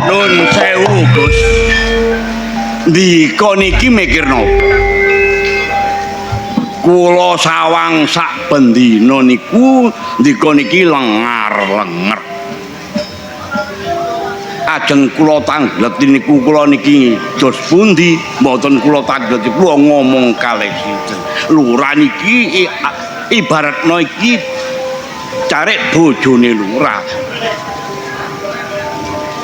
Nun sewu Gus. Ndika niki mikir napa? Kula sawang sak bendina niku ndika niki lengar-lenger. Ajeng kula tangglet niku kula niki dos pundi mboten kula tangglet kula ngomong kalih sinten. Lurah niki ibaratno iki carek bojone lurah.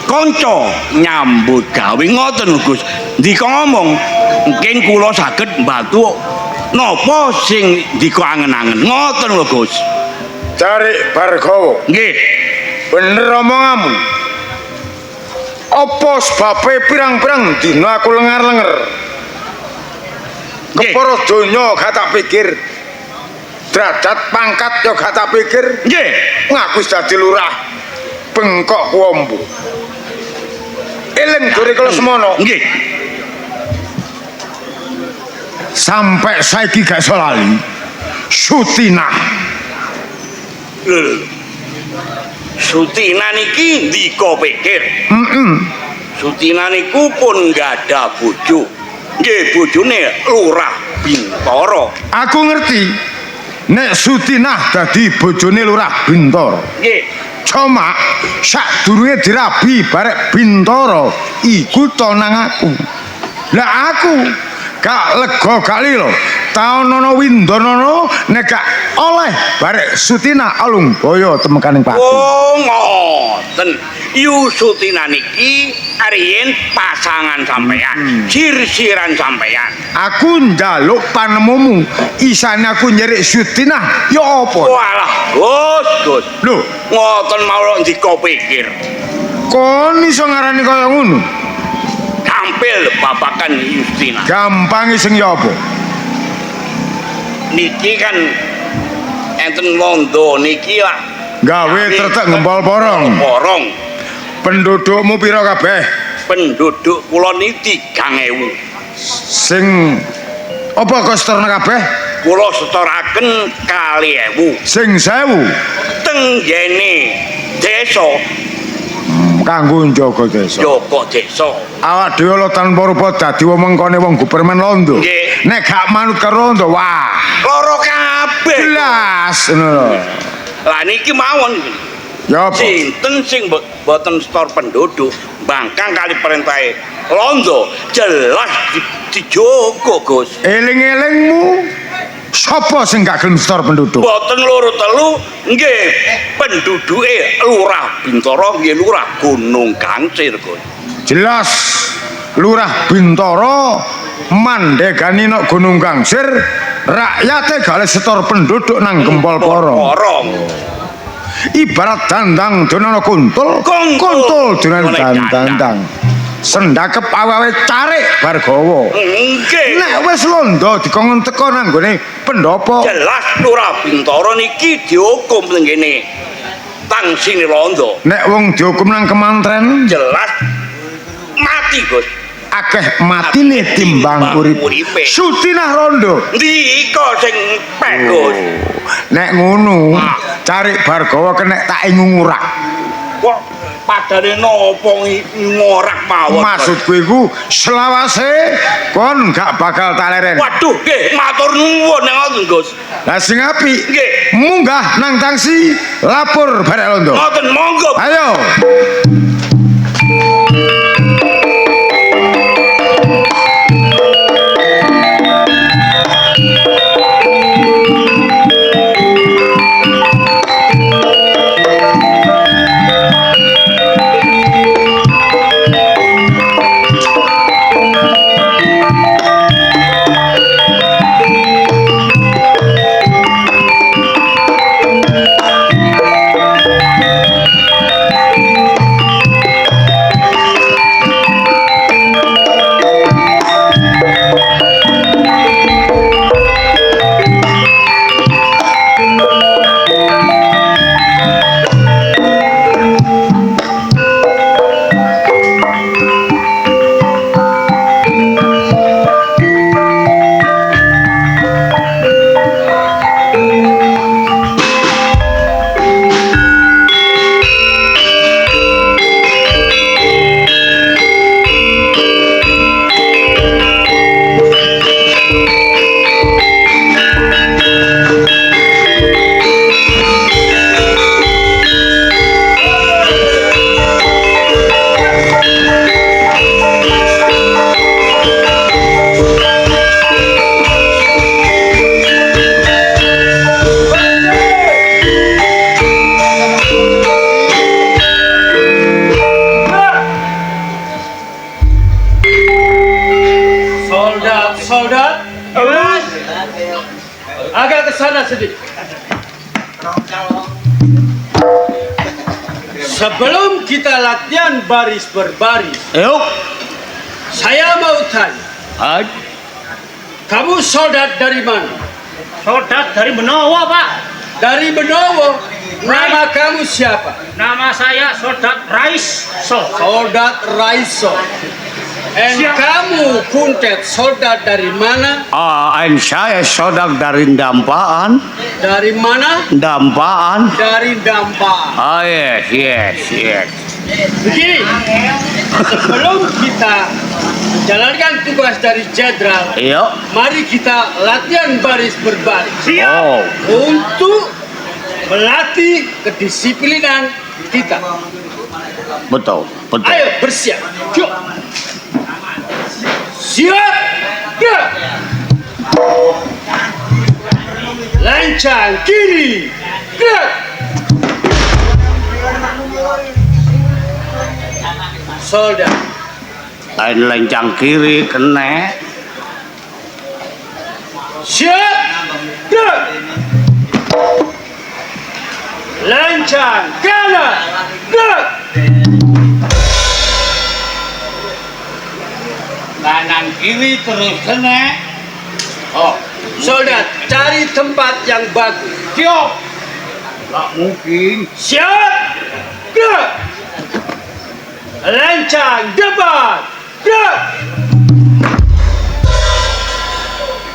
Kanca nyambut gawe ngoten Gus. Ndika ngomong mungkin kula saged mbantu napa sing ndika angen-angen ngoten lho Gus. Cari Bargawa. Nggih. Bener omonganmu. Apa sebabe pirang-pirang dina aku lengar-lenger? Kepara donya gak tak pikir. Derajat pangkat yo gak tak pikir. Nggih. Ngaku wis dadi lurah bengkok kuwombo. Eling dure kula semono. Nggih. Sampai saiki gak iso lali. Sutinah. Sutina niki ndika pikir. Sutina niku pun gadah bojo. Nggih bojone Lurah Bintara. Aku ngerti. Nek Sutinah dadi bojone Lurah Bintara. Nggih. Cuma sadurunge dirabi barek Bintara iku to nang aku. Lah aku gak lega kali lho. Taonono Windonono nek gak oleh barek Sutina alung boyo temekaning pati. Oh ngoten. Yu Sutina niki ariyen pasangan sampean, sir-siran sampean. Aku njaluk panemumu. Isane aku nyerik Sutina ya apa? Walah, Gus. Lho, Ngoten mau ndika pikir. kon iso ngarani kaya ngono? Tampil babakan Yustina. Gampang sing ya apa? Niki kan enten londo niki lah. Gawe tretek ngempol porong. Porong. Pendudukmu pira kabeh? Penduduk kula niki 3.000. Sing apa kok setorna kabeh? Kula setoraken 2.000. Sing 1000 Teng jene desa kanggo njaga desa. Joko desa. Awak dhewe lo tanpa rupa dadi wewengkone wong Gupermen Londo. Nggih. Nek gak manut karo Londo, wah, Loro kabeh. jelas ngono lho. Lah niki mawon. Ya apa? Sinten sing boten setor penduduk bangkang kali perintahe Londo jelas dijogo Gus. Eling-elingmu sapa sing gak gelem setor penduduk? Boten loro telu nggih penduduke Lurah Bintara nggih Lurah Gunung Kancir Gus. Jelas Lurah Bintara mandegani nok Gunung Kangsir, rakyate gak oleh setor penduduk nang Gempol Porong. Ibarat dandang donono kuntul, kuntul donono dandang. Sendakep awawe carik Bargawa. Nggih. Nek wis Londo dikon teko nang gone pendopo. Jelas Lurah Bintara niki dihukum teng kene. Tangsine Londo. Nek wong dihukum nang kemantren Jelas mati Gus. akeh matine timbang uripe. Sutinah rondo. Ndika sing pek Gus. Nek ngono, cari Bargawa kenek tak ngurak. Kok padane napa ngorak mawon? Maksudku iku selawase kon gak bakal taleren. Waduh, nggih, matur nuwun nek ngoten Gus. Lah sing apik, Nggih. munggah nang taksi lapor barek londo. Ngoten monggo. Ayo. Terus agak ke sana sedikit. Sebelum kita latihan baris berbaris, Yuk. saya mau tanya, Hai. kamu soldat dari mana? Soldat dari Benowo, Pak. Dari Benowo. Nama kamu siapa? Nama saya Soldat Raiso. Soldat Raiso. And kamu Kuntet, soldat dari mana? Saya soldat dari Dampaan. Dari mana? Dampaan. Dari Dampaan. Oh yes. Begini, sebelum kita menjalankan tugas dari jenderal, Yuk. mari kita latihan baris berbaris Oh. untuk melatih kedisiplinan kita. Betul. Ayo bersiap. Yuk. Siap. Gerak. Lancang kiri. Gerak. Soldat. Lain lencang kiri kena. Siap. Gerak. Lancang kanan. Gerak. Kanan kiri terus kena. Oh. Soldat, cari tempat yang bagus. Siap. Tak mungkin. Siap. Gerak. Lancang depan. Gerak.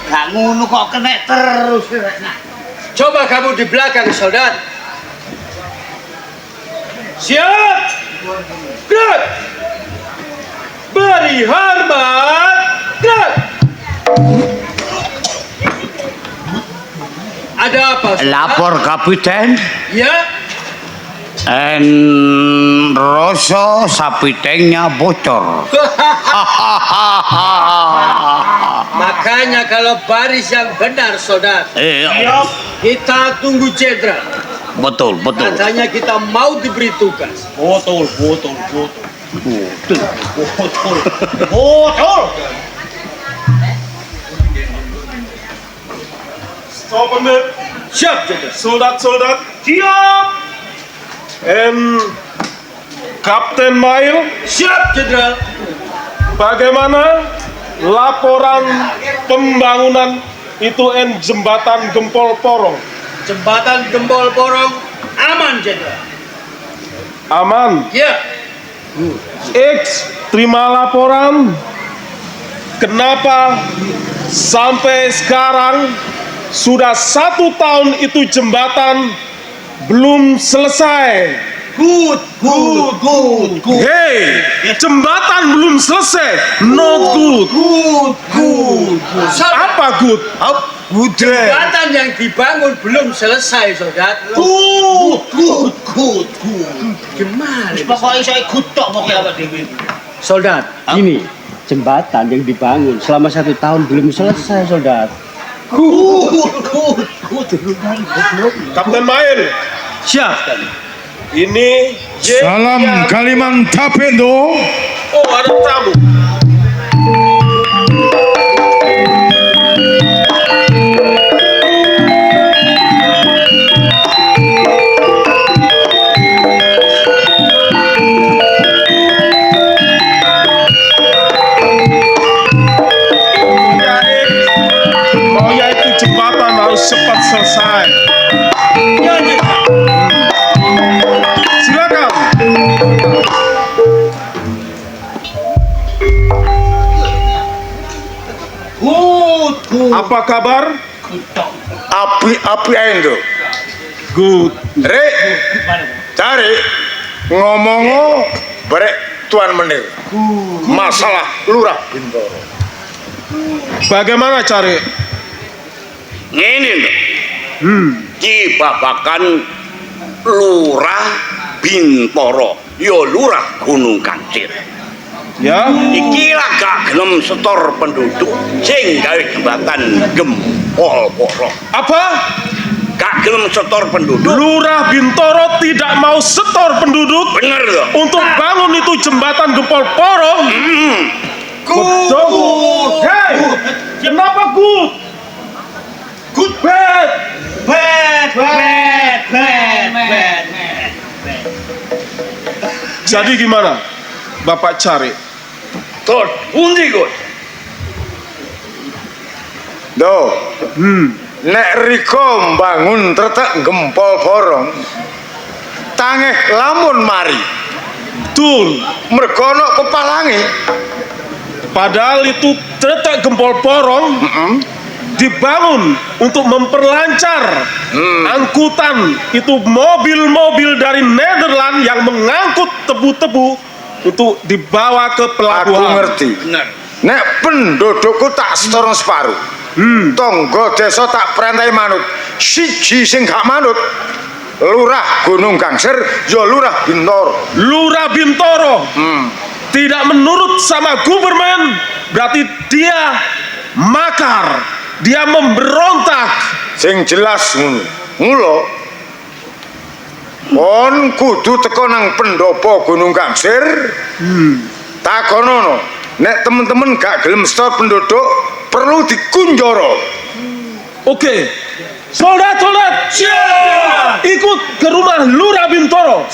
Gak ngono kok kena terus. Coba kamu di belakang, soldat. Siap. Gerak. Beri hormat. Gerak. Ada apa? soldat? Lapor kapiten. Ya. Rasa sapi tanknya bocor. Makanya kalau baris yang benar, saudara, kita tunggu jenderal. Betul. Katanya kita mau diberi tugas. Betul. Stop a minute. Siap, jenderal. Soldat. Siap. Kapten Mail, Siap, jenderal. bagaimana laporan pembangunan itu jembatan Gempol Porong? Jembatan Gempol Porong aman, jenderal. Aman. Ya. X, terima laporan. Kenapa sampai sekarang sudah 1 tahun itu jembatan belum selesai? Good. Hey, jembatan belum selesai. Not good. Apa good? Jembatan yang dibangun belum selesai, saudara. Good. Gimana? Pokoknya saya kutok mau apa dewi. Soldat, ini jembatan yang dibangun selama 1 tahun belum selesai, soldat. Good. Kapten Main, Siap. ini Salam Kalimantapindo. Oh, ada tamu. Maunya itu jembatan harus cepat selesai. Silakan. Good. Apa kabar? Api endo. Good. Rek, cari ngomongo barek Tuan Menir. Masalah Lurah Bintoro. Bagaimana cari? Ngene lho. Ki babakan Lurah Bintoro, ya Lurah Gunung Kancir. Ya, Iki gak gelem setor penduduk sing gawe jembatan Gempol Porong. apa? Gak gelem setor penduduk. Lurah Bintoro tidak mau setor penduduk Bener lho. untuk bangun itu jembatan Gempol Porong. Betul. Hey, kenapa good? Jadi gimana? Bapak cari. Tos pundi Gus? Do. Nek riko mbangun tretek gempol borong. Tangeh lamun mari. Betul. Mergo ana pepalange. Padahal itu tretek gempol porong dibangun untuk memperlancar angkutan itu mobil-mobil dari Nederland yang mengangkut tebu-tebu untuk dibawa ke Aku pelabuhan. ngerti. Bener. Nek pendudukku tak setorong separuh. Tonggo desa tak perintahi manut. Siji sing gak manut. Lurah Gunung Gangser, ya Lurah Bintoro. Lurah Bintoro tidak menurut sama Guberman, berarti dia makar, dia memberontak. Sing jelas ngono. Mula kon kudu teko nang pendopo Gunung Gangser. Takonono, nek temen-temen gak gelem setor penduduk perlu dikunjoro. Oke, soldat, siap. Ikut ke rumah Lurah Bintoro.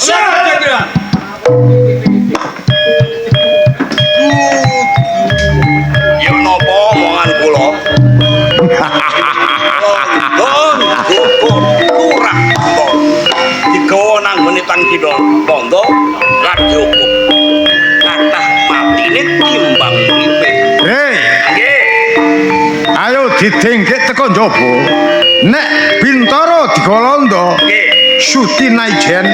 Ya napa omongan kula? Lurah Bintoro. Digawa nang gone tangki pondo lan dihukum. Kathah matine timbang uripe. Hei, Nggih. ayo didengkek teko njaba. Nek Bintoro digolondo, Nggih. Suti Naijen,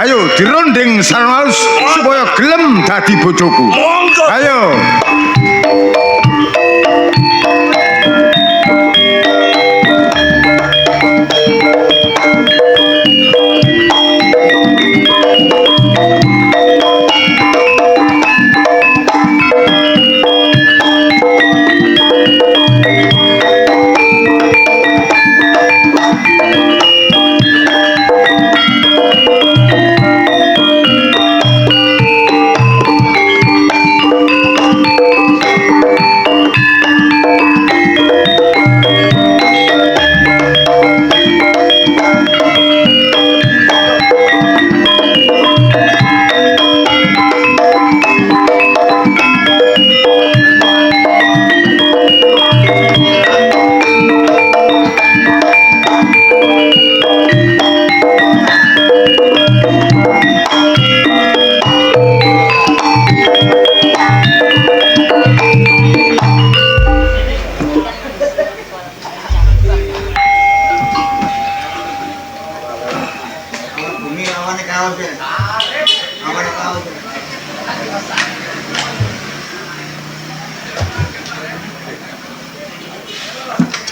ayo dirunding sareng supaya gelem dadi bojoku. Monggo. Ayo.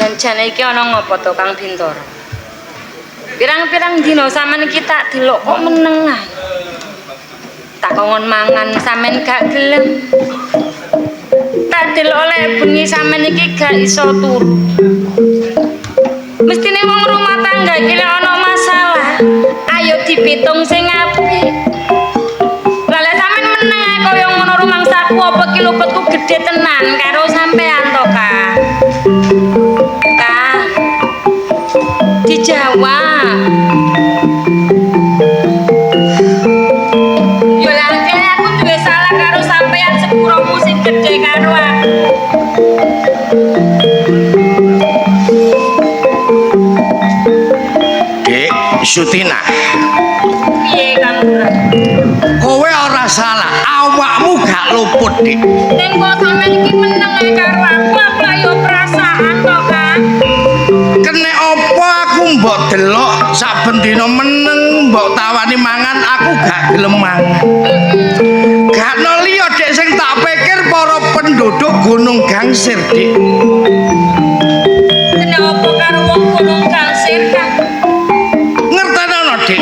Janjane iki ana ngopo to Kang Bintoro? Pirang-pirang dina sampean iki tak delok kok meneng ae. Tak kongon mangan sampean gak gelem. Tak delok oleh bengi sampean iki gak iso turu. Mestine wong rumah tangga iki lek ana masalah, ayo dipitung sing apik. Lah lek sampean meneng ae kaya ngono rumangsaku apa ki luputku gedhe tenan karo sampean to, Kang. Dijawab. Yo lah kene aku duwe salah karo sampean sepuro sing gedhe karo aku. Dik, Sutina. Piye Kang Lurah? Kowe ora salah, awakmu gak luput, Dik. Ning kok sampean iki meneng ae karo aku yo perasaan to, Kang. Kene apa aku mbok delok saben dina meneng mbok tawani mangan aku gak gelem mangan. Gak no liya Dik sing tak pikir para penduduk Gunung Gangsir, Dik. Kene apa karo wong Gunung Gangsir, Kang? Ngertenono, Dik.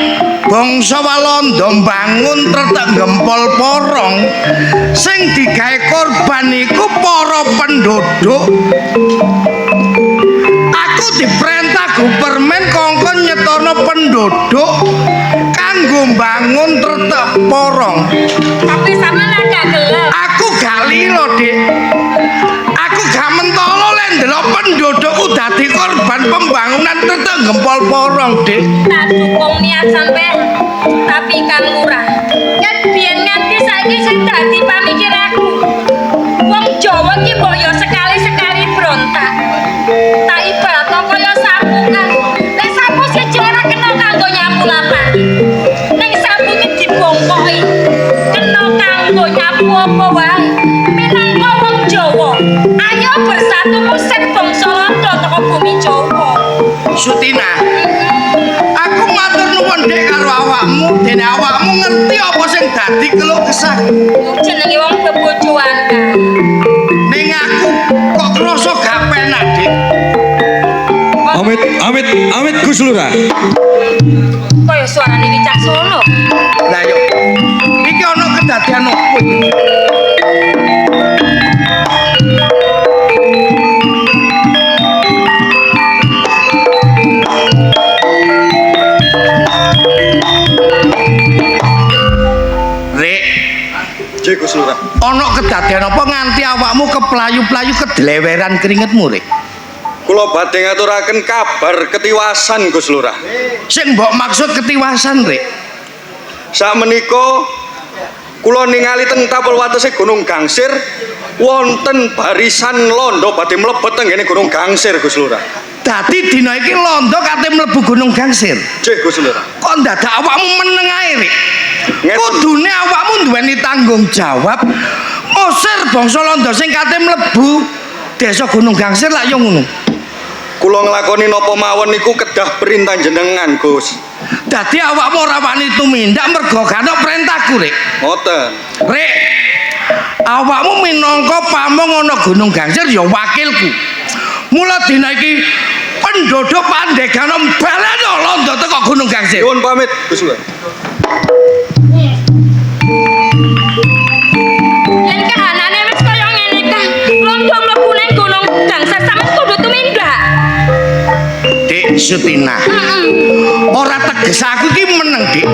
Bangsa Walanda mbangun tretek gempol porong sing digawe korban iku para penduduk. Aku diperintah Guberman kongkon nyetono penduduk kanggo mbangun tretek porong. Tapi sampean gak gelem. Aku gak lilo, Dik. Aku gak mentolo lek ndelok pendudukku dadi korban pembangunan tetek gempol porong, Dik. Tak dukung niat sampean. Tapi Kang Lurah, ket biyen nganti saiki sing dadi pamikir aku. Wong Jawa ki mbok yo sekali-sekali brontak. Tak ibaratno kaya sapu kan. Nek sapu siji ora kena kanggo nyapu lapangan. Nek sapu ki dibongkoki. Kena kanggo nyapu apa wae. Minangka wong Jawa, ayo bersatu musik bangsa Londo teko bumi Jawa. Sutina, aku matur nuwun Dik karo awakmu, dene awakmu ngerti apa sing dadi keluh kesah. Jenenge wong bebojoan kan. Ning aku kok krasa gak penak, Dik. Amit Gus Lurah. Kaya suarane Wicaksono. Lah yo. Iki ana kedadian opo iki? Rek, Cek Gus Lurah. ana kedadian apa nganti awakmu keplayu-playu kedleweran keringetmu, Rek? Kula badhe ngaturaken kabar ketiwasan Gus Lurah. Sing mbok maksud ketiwasan, Rek? Sakmenika kula ningali teng tapel watese Gunung Gangsir wonten barisan Londo badhe mlebet teng ngene Gunung Gangsir Gus Lurah. Dadi dina iki Londo kate mlebu Gunung Gangsir. Cek Gus Lurah. Kok dadak awakmu meneng ae, Rek? Ngeten. Kudune awakmu duweni tanggung jawab ngusir bangsa Londo sing kate mlebu desa Gunung Gangsir lak yo ngono. Kula nglakoni napa mawon niku kedah perintah jenengan, Gus. Dadi awakmu ora wani tumindak mergo gak ana perintahku, Rek. Ngoten. Rek, awakmu minangka pamong ana Gunung Gangsir ya wakilku. Mula dina iki penduduk Pandegana baleno Londo teko Gunung Gangsir. Nyuwun pamit, Gus Lurah. Yen kahanane wis kaya ngene kan, Londo mlebu ning Gunung Gangsir sampeyan kudu tumindak. Dik Sutina. Ora teges aku iki meneng, Dik.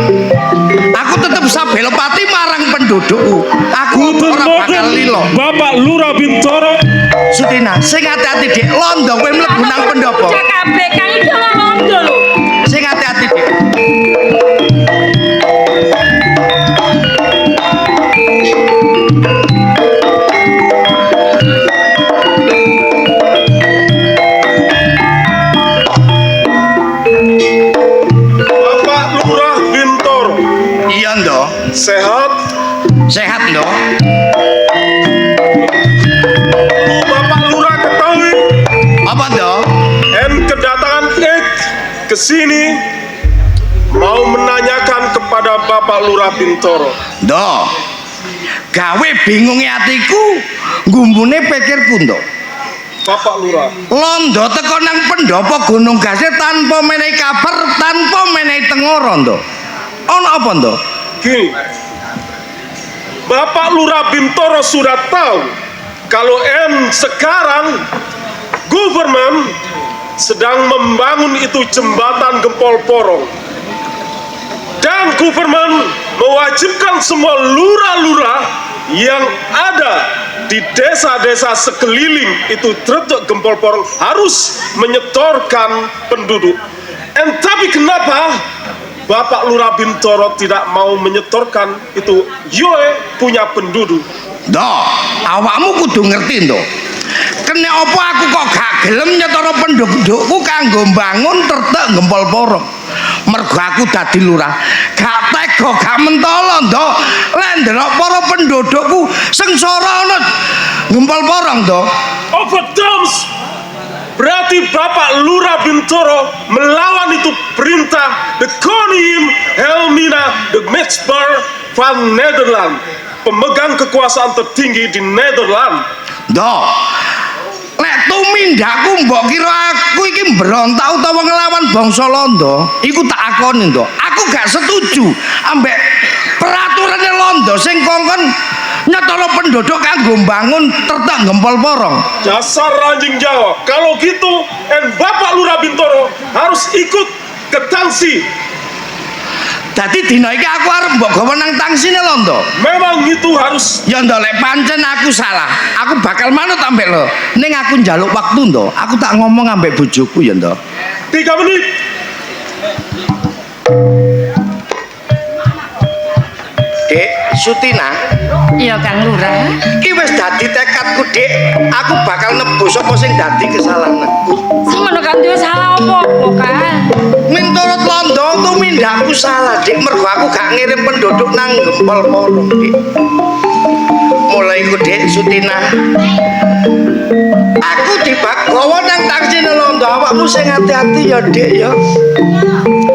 Aku tetep sabelo pati marang pendudukku. Aku ora bakal lilo. Bapak Lurah Bintoro. Sutina, sing hati-hati, Dik. Londo kowe mlebu nang pendopo. Cak kabeh Kang iki ora Londo lho. Sing hati-hati, Dik. Bapak Lurah Bintoro. Iya, Ndo. Sehat. Sehat, Ndo. Bapak Lurah ketahui Apa, Ndo? kedatangan ke sini mau menanyakan kepada Bapak Lurah Bintoro. Ndo. Gawe bingunge atiku, gumbune pikirku, Ndo. Bapak Lurah, Londo teko nang pendopo Gunung Gangsir tanpa menehi kabar, tanpa menehi tengoro, Ndo. Ana apa, Ndo? gini, Bapak Lurah Bintoro sudah tahu kalau sekarang government sedang membangun itu jembatan Gempol Porong, dan government mewajibkan semua lurah-lurah yang ada di desa-desa sekeliling itu terdekat Gempol Porong harus menyetorkan penduduk. Tapi kenapa Bapak Lurah Bintoro tidak mau menyetorkan itu Yoe punya penduduk? Ndo, awakmu kudu ngerti, Ndo. Kene apa aku kok gak gelem nyetara pendudukku kanggo mbangun tertek Gempol Porong. Mergo aku dadi lurah, gak tega gak mentolo, Ndo. Lek ndelok para pendudukku sengsara ana Gempol Porong, Ndo. Overdoms. Berarti Bapak Lurah Bintoro melawan itu perintah de Koningin Helmina de Metsbar van Nederland, pemegang kekuasaan tertinggi di Nederland. Ndo, lek tumindakku mbok kira aku iki mbrontak utawa ngelawan bangsa Londo, iku tak akoni, Ndo. Aku gak setuju ambek peraturannya Londo sing kongkon nyetara penduduk kanggo mbangun tertek Gempol Porong. Dasar anjing Jawa. Kalau gitu, Bapak Lurah Bintoro harus ikut ke Tangsi. Dadi dina iki aku arep mbok gawa nang tangsine londo. Memang itu harus. Ya ndak lek pancen aku salah, aku bakal manut ambek lo. Ning aku njaluk waktu ndo, aku tak ngomong ambek bojoku ya ndo. 3 menit. Dek, Sutina, Iya Kang Lurah. iki wis dadi tekadku, Dek. Aku bakal nebus apa sing dadi kesalahanku. Semono kan duwe salah apa-apa Kang. Menurut Londo tumindakku salah, Dik. Mergo aku gak ngirim penduduk nang Gempol Porong, Dik. Mulai ku, Dik, Sutina. Aku dibawa nang taksine Londo, awakmu sing hati-hati ya, Dik ya.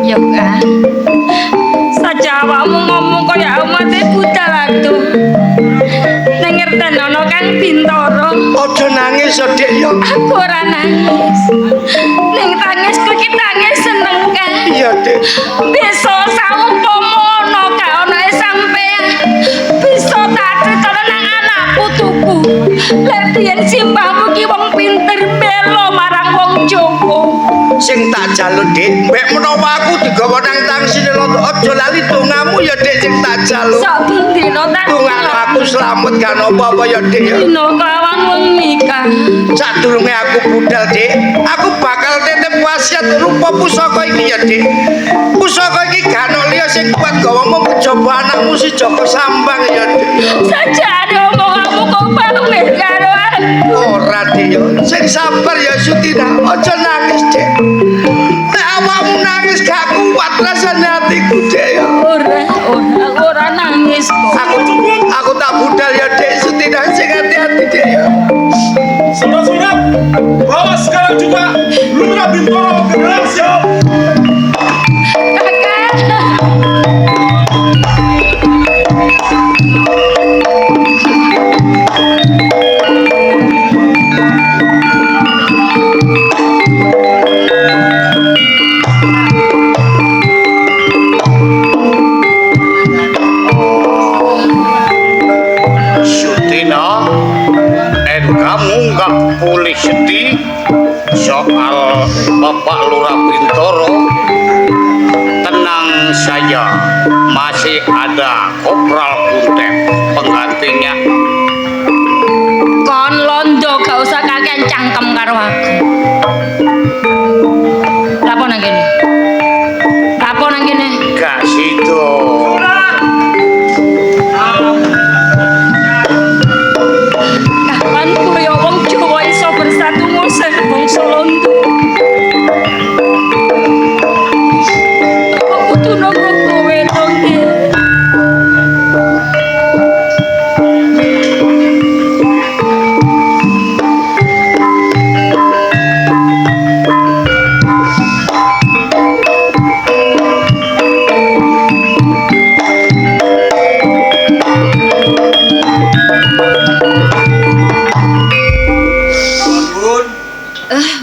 Ya Kang. Saja awakmu ngomong kaya umate budal aduh. Ning ngertenono Kang Bintoro. Aja nangis ya, Dik ya. Aku ora nangis. Ning tangisku iki tangis seneng Kang. Iya, Dik. Bisa saumpama ana gak ana sampean. Bisa tak critane nang anakku tuku. Lek biyen simbahmu ki wong pinter belo marang wong Jawa. Sing tak jaluk, Dik, mbek menawa aku digawa nang tangsine Londo, aja lali dongamu ya, Dik, sing tak jaluk. Saben dina tak Dongamu aku selamat gak apa-apa ya, Dik ya. dina kawan wengi Kang. Sadurunge aku budal, Dik, aku bakal titip wasiat rupa pusaka iki ya, Dik. Pusaka iki gak ono liya sing kuat gawa mung kejaba anakmu si Joko Sambang ya, Dik. Sajane omonganmu kok pamit karo aku. Ora, Dik ya. Sing sabar ya, Sutina. Aja nangis, Dik. Nek awakmu nangis gak kuat rasane atiku, Dik ya. Ora nangis kok. Aku tak budal ya, Dik. Sutina sing hati-hati, Dik ya. Saudara-saudara, bawa sekarang juga Lurah Bintoro ke Malaysia. Sutina, kamu nggak boleh sedih soal Bapak Lurah Bintoro. Tenang saja, masih ada Kopral Kuntet penggantinya. Kon Londo gak usah kakean cangkem karo aku. Lapo nang kene? Lapo nang kene? Gak situ. Kapan kuwi wong Jawa iso bersatu ngusir bangsa Londo? Aku kudu nunggu kowe dong.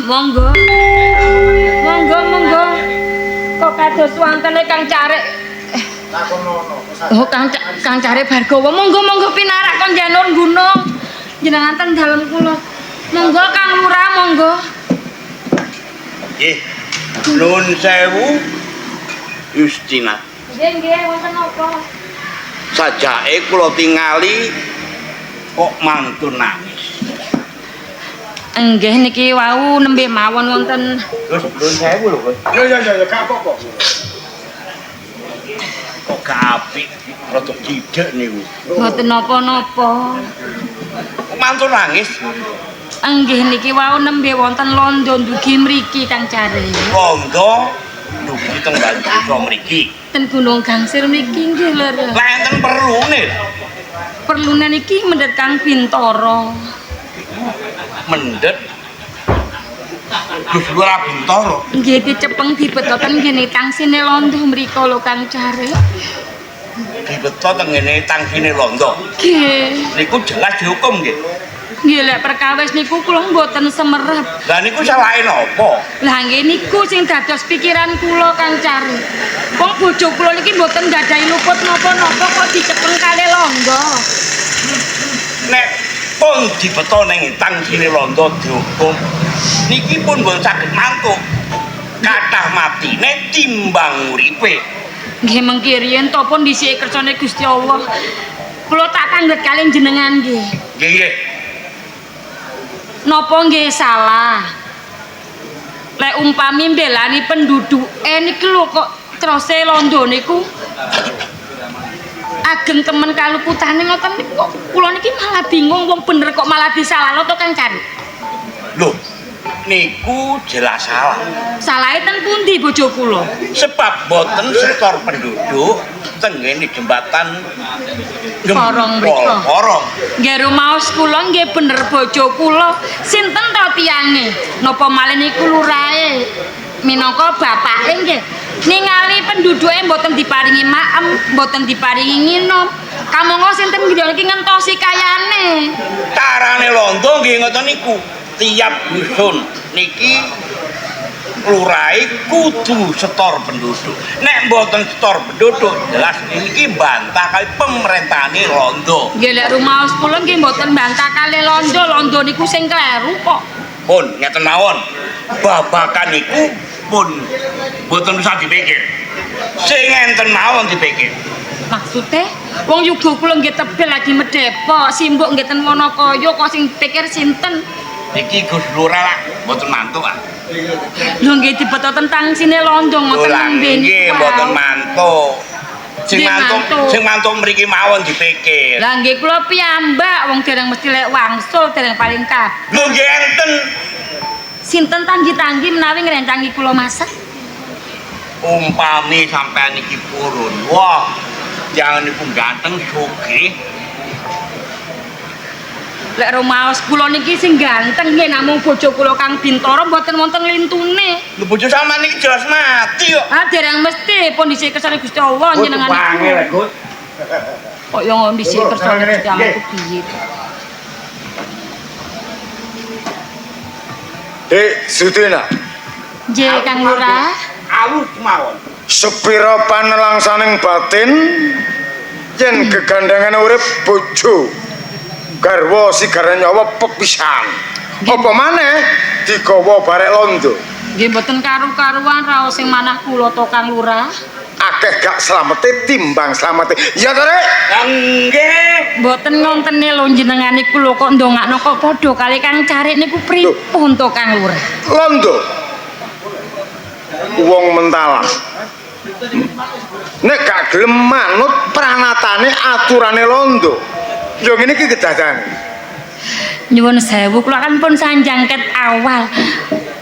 Monggo. Monggo. Kok kados wantene Kang Carek. Oh, Kang Carek Bargawa. Monggo pinarak kon janur gunung. Jenengan teng dalem kula. Monggo Kang Lurah, monggo. Nggih. Nuwun sewu. Justina. Nggih, wonten apa? Sajake kula tingali kok mantun nangis. Nggih niki wau nembe mawon wonten. Terus nuwun sewu lho, Bos. Ya, gak apa-apa. Kok gak apik, rada cidek niku. Mboten napa-napa. Kok mantun nangis? Nggih niki wau nembe wonten Londo ndugi mriki Kang Carek. Londo ndugi teng Banjur mriki. Ten Gunung Gangsir mriki nggih lho. Lah enten perlune. Perlune niki mendhet Kang Bintoro. Mendet Gus Lurah Bintoro. Nggih dicepeng dibetoten ngene tangsine Londo mriko lho Kang Carek. Dibeto teng ngene tangsine Londo. Nggih. Niku jelas dihukum nggih. Nggih lek perkawis niku kula mboten semerep. Lah niku salahe napa? Lah nggih niku sing dados pikiran kula Kang Carek. Wong bojo kula niki mboten gadahi luput napa-napa kok dicepeng kalih Londo. Nek pun dibeto ning tangsine Londo dihukum. Niki pun mboten saged mantuk. Kathah matine timbang uripe. Nggih mengki riyen to pun dhisik kersane Gusti Allah. Kula tak tanglet kalian jenengan nggih. Nggih nggih. Napa nggih salah? Lek umpami mbelani penduduke niki lho kok trose londo niku ageng temen kaluputane ngoten niku kok kula niki malah bingung wong bener kok malah disalahno to Kang Cari. Loh, niku jelas salah. Salahe ten pundi bojo kula? Sebab boten setor penduduk tenggene jembatan Porong mriko. Porong. Nggih rumaos kula nggih bener bojo kula. Sinten to tiyange? Napa malih niku lurahe? Minangka bapake nggih ningali penduduke mboten diparingi maem, mboten diparingi nginum. Kamangka sinten nggih iki ngentosi kayane. Carane londo nggih ngoten niku. Tiap dusun niki lurahe kudu setor penduduk. Nek mboten setor penduduk, jelas niki bantah kali pemerintahane londo. Nggih lek rumaos kula nggih mboten bantah kalih londo, londo niku sing kleru kok. Pun ngeten mawon. Babakan niku pun mboten usah dipikir. Sing enten mawon dipikir. Maksudnya, wong yuga kula nggih tebel lagi medhepo, simbok nggih ten Wonokoyo kok sing pikir sinten? Iki Gus Lurah lah, mboten mantuk ah. Lho nggih dibeto tentang sine londo ngoten nembe nggih mboten mantuk. Sing mantuk mriki mawon dipikir. Lah nggih kula piyambak wong dereng mesti lek wangsul dereng paling kabeh. Lho nggih enten. Sinten tanggi-tanggi menawi ngrencangi kula masak? Umpami sampean iki purun. Wah, jangan niku ganteng sugih. Lek rumaos kula niki sing ganteng nggih namung bojo kula Kang Bintoro mboten wonten lintune. Lho bojo sampean niki jelas mati kok. Ah dereng mesti pun dhisik kersane Gusti Allah njenengan. Kok yo dhisik kersane Gusti Allah ku piye? Sudina. Nggih Kang Lurah. Alus mawon. Sepira panelangsaning batin yen gegandengan urip bojo garwa sigara nyawa pepisan. Apa maneh digawa barek londo. Nggih mboten karu-karuan raos sing manah kula to Kang Lurah. Akeh gak slamete timbang slamete. Ya to, Rek? Nggih. Mboten ngontene lho jenengan niku lho kok ndongakno kok padha kali Kang Carik niku pripun to Kang Lurah? Londo. Wong mentala. Nek gak gelem manut pranatane aturane londo. Ya ngene iki kedadane. Nyuwun sewu kula kan pun sanjang ket awal.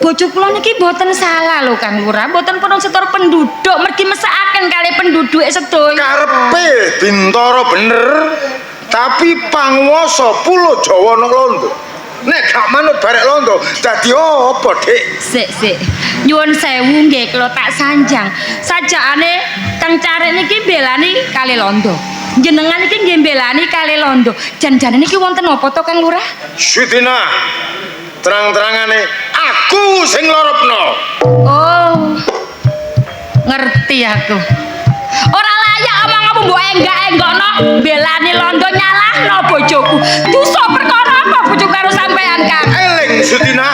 Bojo kula niki mboten salah lho Kang Lurah, mboten pun setor penduduk, mergi mesakaken kali penduduke sedaya. Karepe Bintoro bener, tapi panguwasa Pulo Jawa nang londo. Nek gak manut barek londo, dadi apa, Dik? Sik. Nyuwun sewu nggih kula tak sanjang. Sajakane Kang Carik niki belani kali londo. Jenengan iki nggih belani kali londo. Jan-jane niki wonten apa to Kang Lurah? Sudina, terang-terangane aku sing loropno. Oh. Ngerti aku. Ora layak omong-omong mbok enggak-enggokno belani londo nyalahno bojoku. Dosa perkara apa bojo karo sampean, Kang? Eling Sudina.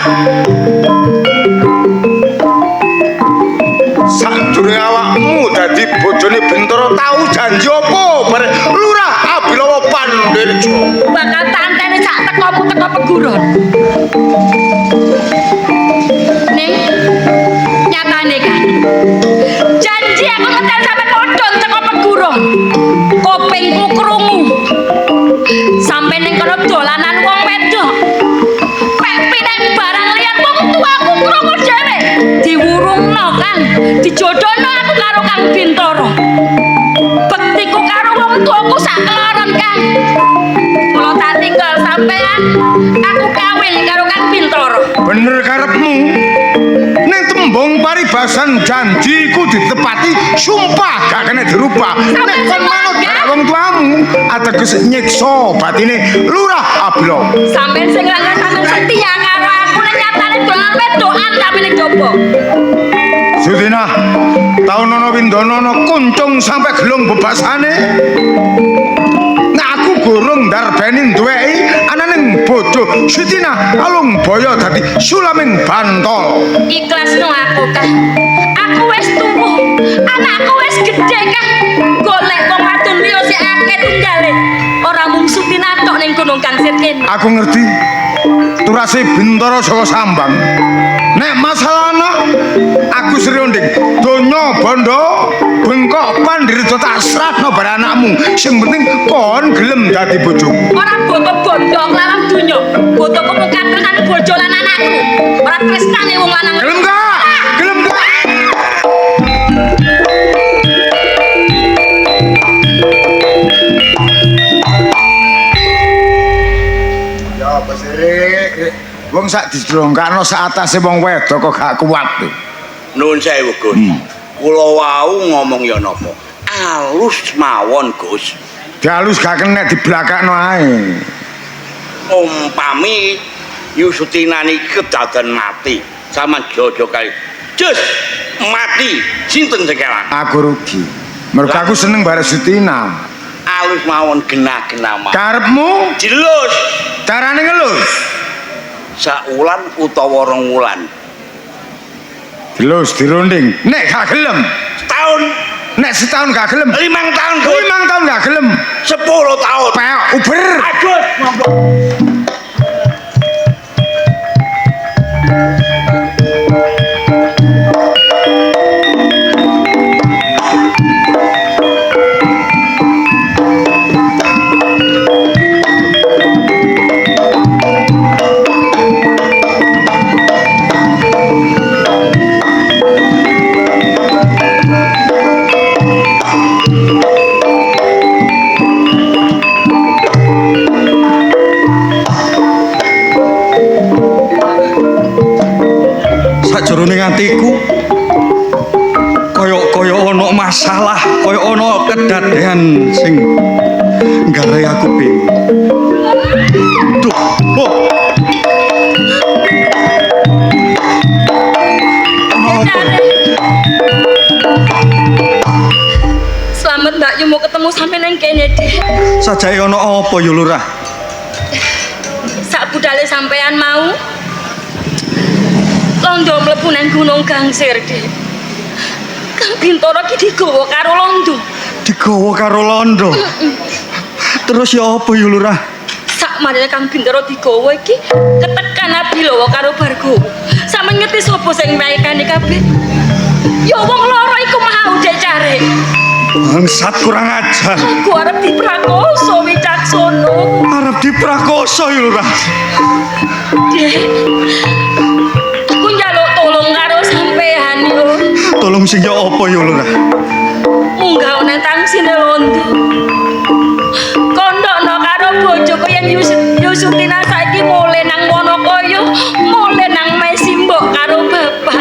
Sadurunge awakmu dadi bojone Bintoro tau janji apa bareng Lurah Abilawa Pandherjo. Bakal tantene sak tekomu teko peguron. Ning nyatane kan. Janji aku ngetel sampe modon teko peguron. Kupingku krungu. Sampe ning kono dolanan wong wedok. Pek pineng barang liyan wong tuaku krungu dhewe. Diwurungno kan, dijodohno aku karo Kang Bintoro. Bektiku karo wong tuaku sak keloron Kang. Kula tak tinggal sampean, aku kawin karo Kang Bintoro. Bener karepmu. Ning tembung paribasan janjiku ditepati, sumpah gak kena dirubah. Nek kon manut barek wong tuamu, ateges nyiksa batine Lurah Abilawa. Sampeyan sing langgar sampeyan setia karo aku nek nyatane dolan wedokan tapi ning jopo. Sudina, taun ana Windonono kuncung sampai gelung bebasane. Nek aku gurung ndarbeni duweki ananing bojo Sudina alung boyo dadi sulaming bantol. Ikhlasno aku Kang. Aku wis tuwa. Anakku wis gedhe Kang. Golek wong wadon liya sik akeh tunggale. Ora mung Sutina tok ning Gunung Gangsir kene. Aku ngerti. Turase Bintara Jaka Sambang. Nek masalah ana, aku Srionding. Donya bondo bengkok pandhirja tak sratno bar anakmu. Sing penting kon gelem dadi bojoku. Ora boto-boto lawan donya. Boto kemungkinan bojo lan anakku. Ora tresnane wong lanang. Gelem gak? Gelem gak? Ya apa sih, Rek? Wong sak didrongkano sak atase wong wedok kok gak kuat tuh. Nuwun sewu, Gus. Kula wau ngomong ya napa? Alus mawon, Gus. Dialus gak kena diblakakno ae. Umpami Yusutina niki kedaden mati. Saman jojo kali. Jus mati sinten sekarang? Aku rugi. Mergo aku seneng bare Sutina. Alus mawon genah-genah mawon. Karepmu Dilus carane ngelus. saulan utawa rong wulan. Dilus dirunding. Nek gak gelem, Setahun, nek setahun gak gelem, 5 tahun, Gus. 5 tahun gak gelem, 10 tahun. peok uber. Aduh, monggo. Sajroning atiku kaya ana masalah, kaya ana kedadean sing nggare aku bingung. Duh, oh. Selamat Mbak Yu mau ketemu sampe nang kene, Dik. Sajae ana apa ya Lurah? Sak budale sampean mau londo mlebu nang Gunung Gangsir, Dik. Kang Bintara ki digawa karo londo. Digawa karo londo. Terus ya apa ya Lurah? Sak marine Kang Bintara digawa iki ketekan Abilawa karo Bargawa. Sampe ngerti sapa sing maekane kabeh? Ya wong loro iku mau dek care. Bangsat kurang ajar. Aku arep diprakoso wicaksana. Arep diprakoso ya Lurah. Dek. Aku njaluk tolong karo sampean yo. Tolong sing ya apa ya Lurah? Munggah ana tangsine londo. Kondokno karo bojoku yen Yusutina saiki mule nang Wonokoyo, mule nang Mesimbok karo bapak.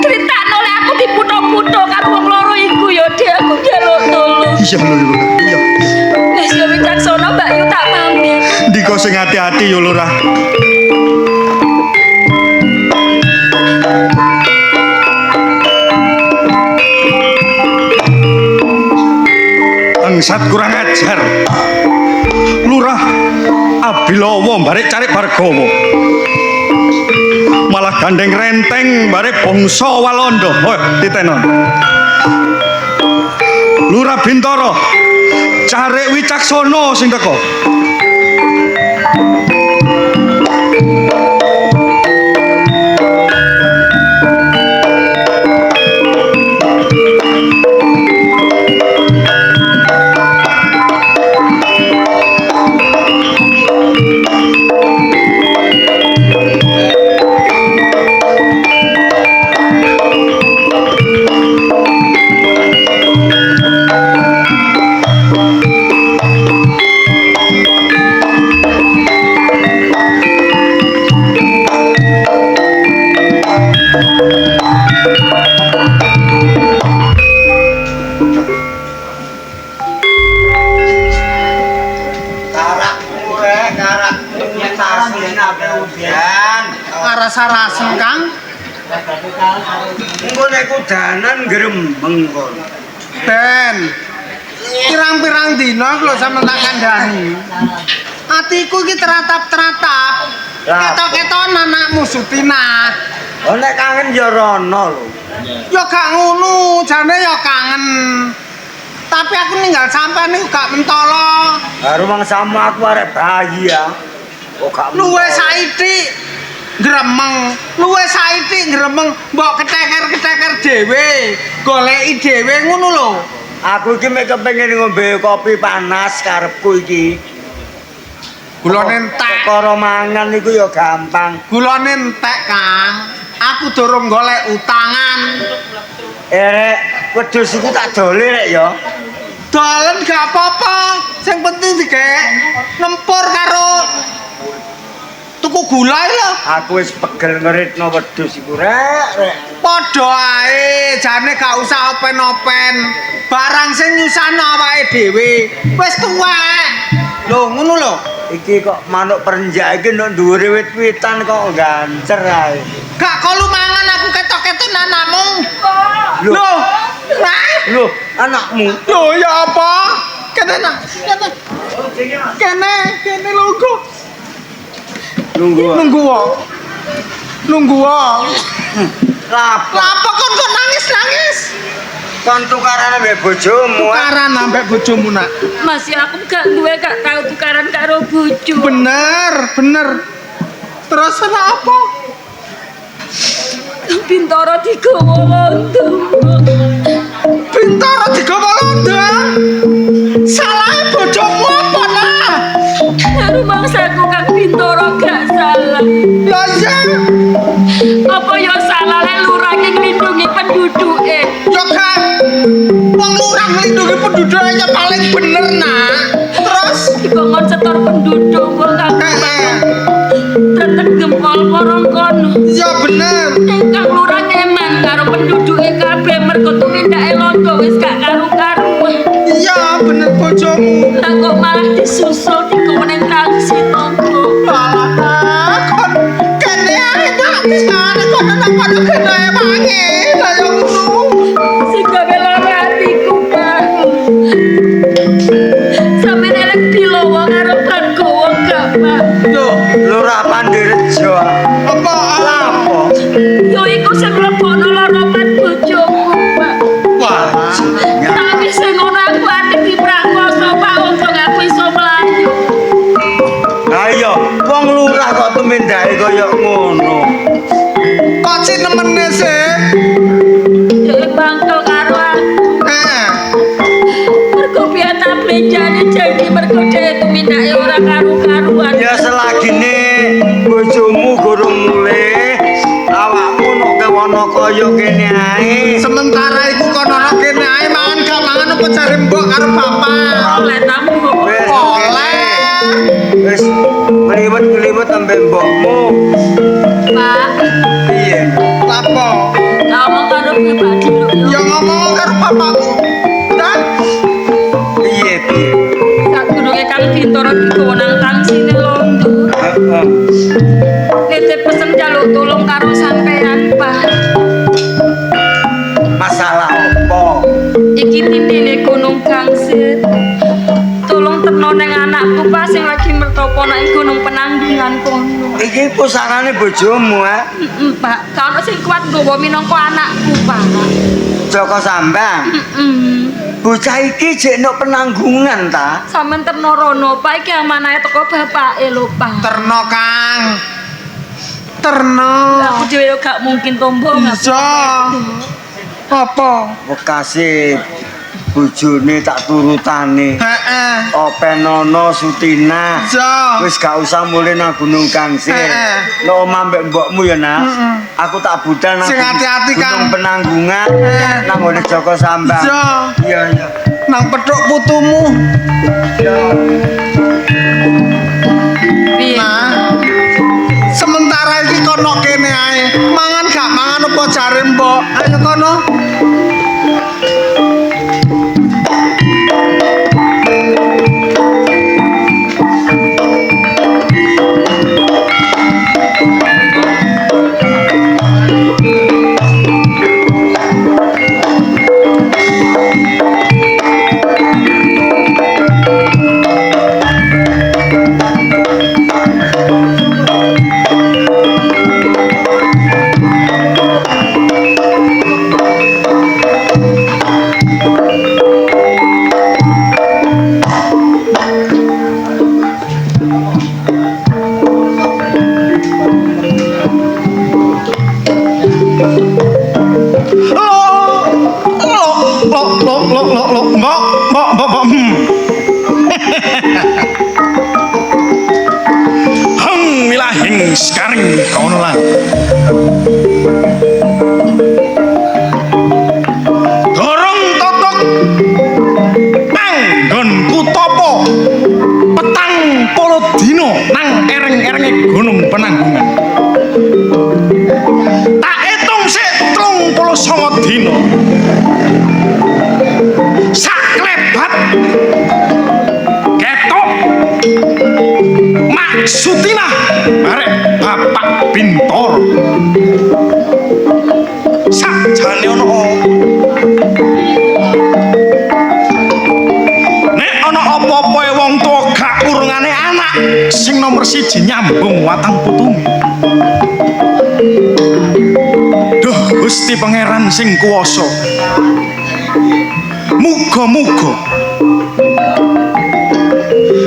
Critakno lek aku diputho-putho karo wong loro iku ya, Dek, aku njaluk tolong. Iya lho ya Lurah. Iya. Wis yo wicaksana Mbak Yu tak pamit. Ndika sing hati-hati ya Lurah. Bangsat kurang ajar. Lurah Abilawa barek cari Bargawa. Malah gandeng renteng barek bangsa Walanda. Hoi, titenon. Lurah Bintara cari wicaksana sing teko. Rasa-rasa Kang. Engko nek kudanan grembeng kon. Ben. Pirang-pirang dina lho sampeyan tak kandhani. Atiku iki teratap-teratap. Ketok-keton anakmu Sutina. Oh nek kangen ya rono lho. Ya gak ngono, jane ya kangen. Tapi aku ninggal sampean niku gak mentolo. Baru mang sama aku arek bayi ya. Oh gak Luwe saithik gremeng, luwe saithik gremeng, mbok keteker-keteker dhewe, goleki dhewe ngono lho. Aku iki mek kepengin ngombe kopi panas karepku iki. Gulane entek. Perkara mangan iku ya gampang. Gulane entek, Kang. Aku durung golek utangan. Rek, wedhus iku tak dole rek ya. Dolen gak apa-apa, sing penting digawe nempur karo tuku gula lho. Aku wis pegel ngeritno wedhus iku rek. Padha ae, jane gak usah open-open. Barang sing nyusahno awake dhewe wis tuwek. Lho, ngono lho. Iki kok manuk perenjak iki nduk dhuwure wit-witan kok gancer ae. Gak kolu mangan aku ketok-ketok anakmu. Lho. Lho, nah. Lho, anakmu. Lho ya apa? Kene nak, kene. Kene lungguh. Nunggu. Nunggu wae. Lapo? Lapo kon nangis-nangis? Kon tukaran ambek bojomu. Tukaran ambek bojomu nak. Mas ya aku gak tahu tukaran karo bojo. Bener. Terus ana apa? Bintoro digawa londo. Bintoro digawa londo. Salahe bojomu apa nah? Karo mangsaku Kang Bintoro gak salah. Lah iya. Apa ya salahe lurah ki nglindungi penduduke? Ya kan. Wong lurah nglindungi penduduknya ya paling bener nak. Terus Dikongkon setor penduduk kok Kang. Tetep gempol porong kono. ya bener. Kang lurah ngeman karo penduduke kabeh mergo tumindake londo wis gak karu-karuan. Iya bener bojomu. Lah kok malah disusul dikonen taksi tonggo. Alah kon kene ae nak wis ana kono nang kono kene ae wangi. Lah yo ngono. Sing gawe lara atiku, Pak. Sampe elek dilowo karo Bargowo gak, Pak? Loh, Lurah Pandirejo. apa Lapo? Yo iku sing mlebokno lara pat bojoku, Pak. Wah, Tapi sing ngono aku ati diprakoso, Pak, untuk aku iso mlayu. Ayo, wong lurah kok tumindake kaya ngono. kok sih nemene sih? Dek bangkel karo aku. Mergo biar tak belanjane jadi mergo dhek tumindake ora karu-karuan. Ya selagine bojomu gorong mulih, awakmu nok kewono kaya kene ae. Sementara iku kono ana kene ae mangan gak mangan apa jare mbok karo bapak. Oleh tamu kok. Wis Oleh. wis kliwet ambek mbokmu. Pak, Piye? Lapo? tak omong karo pribadi lho. Ya ngomong karo bapakmu. Dan Piye? Sadurunge Kang Bintoro digawa nang taksine londo. Heeh. Nitip pesen jaluk tolong karo sampean, Pak. Masalah apa? Iki tindine Gunung Gangsir. Tolong terno neng anakku Pak sing lagi mertopo nang Gunung Penanggungan kono. Iki pusanane bojomu, ha? Pak, kalau sing kuat nggawa minangka anakku, Pak. Joko Sambang. Bocah iki jek nok penanggungan ta? Sampeyan terno rono, Pak, iki amanahe teko bapake lho, Pak. terno Kang. Terno. Aku dhewe yo gak mungkin tombo Bisa. Apa? Bekase bojone tak turutane. Heeh. Openono Sutina. Bisa. Wis gak usah mulih nang Gunung Gangsir. Heeh. Lo omah mbek mbokmu ya, Nak. Aku tak budal nang Sing hati-hati, Gunung Kang. Penanggungan nang ngene Joko Sambang. Bisa. Iya. Nang petuk putumu. Piye? Nah. Sementara iki kono kene ae. Mangan gak mangan apa jare mbok? Ayo kono. Mbok. Wilahing sekarang kono lah. Dorong totok nggonku topo petang polo dino nang ereng-erenge gunung Penanggungan. Tak hitung sik 39 dino. Sak klebat ketok Maksutina arek Bapak Bintoro. Sakjane ono nek ana apa-apa wong tuwa gak urungane anak sing nomor 1 nyambung watang putune. Duh Gusti Pangeran sing kuwasa. Muga-muga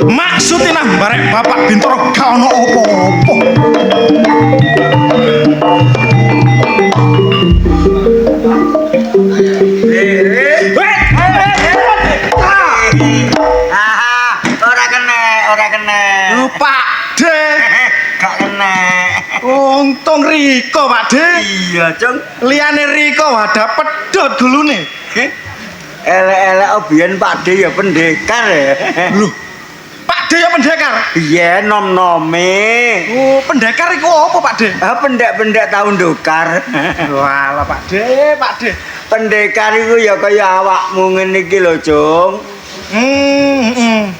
Maksutina barek Bapak Bintoro gak ono apa-apa. Ora kena. Lupa deh. Gak kena. Untung Riko, Pak De. Iya, Cung. Liyane Riko ada pedhot gulune. Elek-elek biyen Pak De ya pendekar ya. Lho. Pak De ya pendekar. Iya, nom-nome. Oh, pendekar iku apa, Pak De? Pendek-pendek tahun dokar. Walah, Pak De, Pak De. Pendekar iku ya kaya awakmu ngene iki lho, Cung.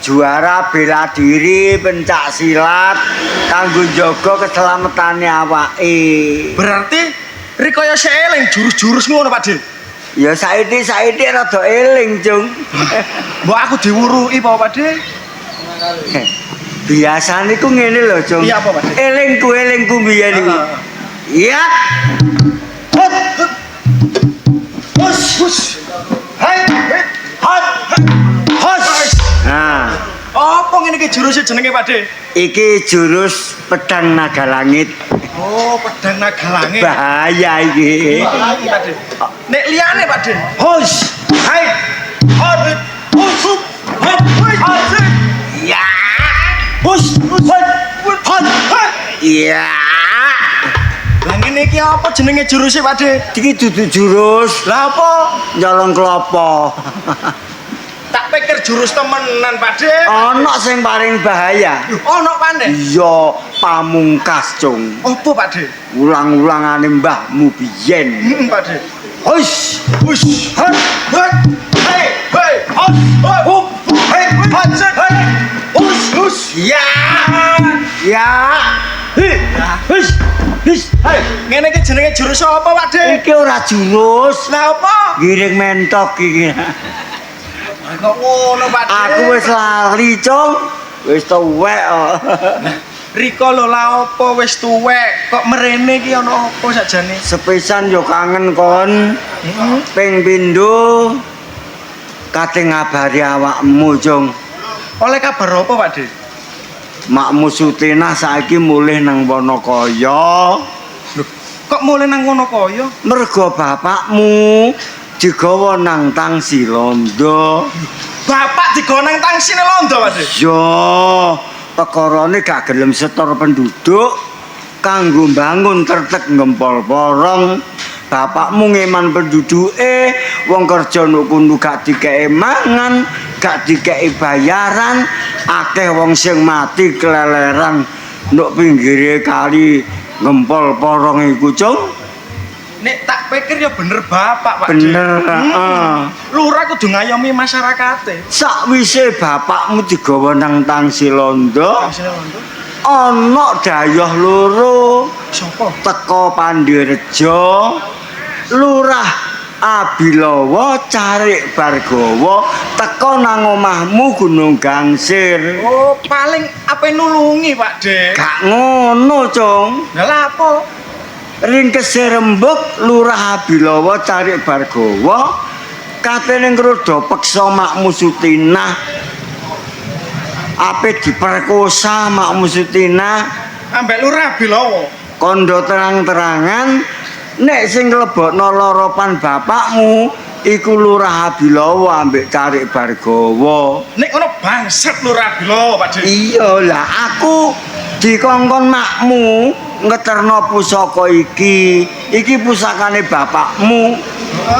Juara bela diri pencak silat kanggo jaga keselamatane awake. Berarti Riko ya seeling jurus-jurus ngono, Pak De. Ya saiki rada eling, Cung. Mbok aku diwuruki apa, Pak De? Biasane ku ngene lho, Cung. Iya apa, Pak De? Elingku biyen iki. Iya. Hus. Hai. Hus. Nah, Apa ngene iki juruse jenenge, Pak De? iki jurus pedang naga langit. Oh, pedang naga langit. Bahaya iki. Pak De. Nek liyane, Pak De. Hus. Hai. Hus. Ya. Hus. Iya. Lah ngene iki apa jenenge juruse, Pak De? Iki dudu jurus Lah apa? nyolong klopo. Tak pikir jurus temenan, Pak De. Ana sing paling bahaya. Ono pandai. Iya, pamungkas, Cung. Apa, Pak De? Ulang-ulangane mbahmu biyen. Pak De. Hus. Hei. Ya. Ya. Ngene iki jenenge jurus apa, Pak De? Iki ora jurus. Lah apa? Giring mentok iki. Kok ngono, Pak De? Aku wis lali, Cung. Wis tuwek kok. Riko lho lah apa wis tuwek kok merene iki ana apa sakjane? Sepisan yo kangen kon. Ping pindho kate ngabari awakmu, Cung. Oleh kabar apa, Pak De? Makmu Sutina saiki mulih nang Wonokaya. Kok mulai nang ngono kaya? Mergo bapakmu digawa nang Tangsi Londo. Bapak digawa nang Tangsine Londo, Pak De. Yo, pekorone gak gelem setor penduduk kanggo bangun tertek ngempol porong. Bapakmu ngeman penduduke, wong kerja nuku gak dikeki mangan, gak dikeki bayaran, akeh wong sing mati keleleran nduk pinggire kali ngempol porong iku, Cung. Nek tak pikir ya bener bapak, Pak. Bener, Lurah kudu ngayomi masyarakate. Sakwise bapakmu digawa nang Tangsi Londo, Tangsine Londo. ana dayoh loro Sopo? teka Pandirejo, Lurah Abilawa Carik Bargawa teka nang omahmu Gunung Gangsir. Oh, paling apa nulungi, Pak De? Gak ngono, Cung. Lah apa? Ringkese rembug Lurah Abilawa Carik Bargawa katene ngrudo peksa makmu Sutina. Ape diperkosa makmu Sutina Ambek Lurah Bilawa. kondo terang-terangan nek sing nglebokno loropan bapakmu iku Lurah Abilawa ambek Carik Bargawa. Nek ngono bangsat Lurah Abilawa, Pak. Iya lah, aku dikongkon makmu ngeterno pusaka iki. Iki pusakane bapakmu.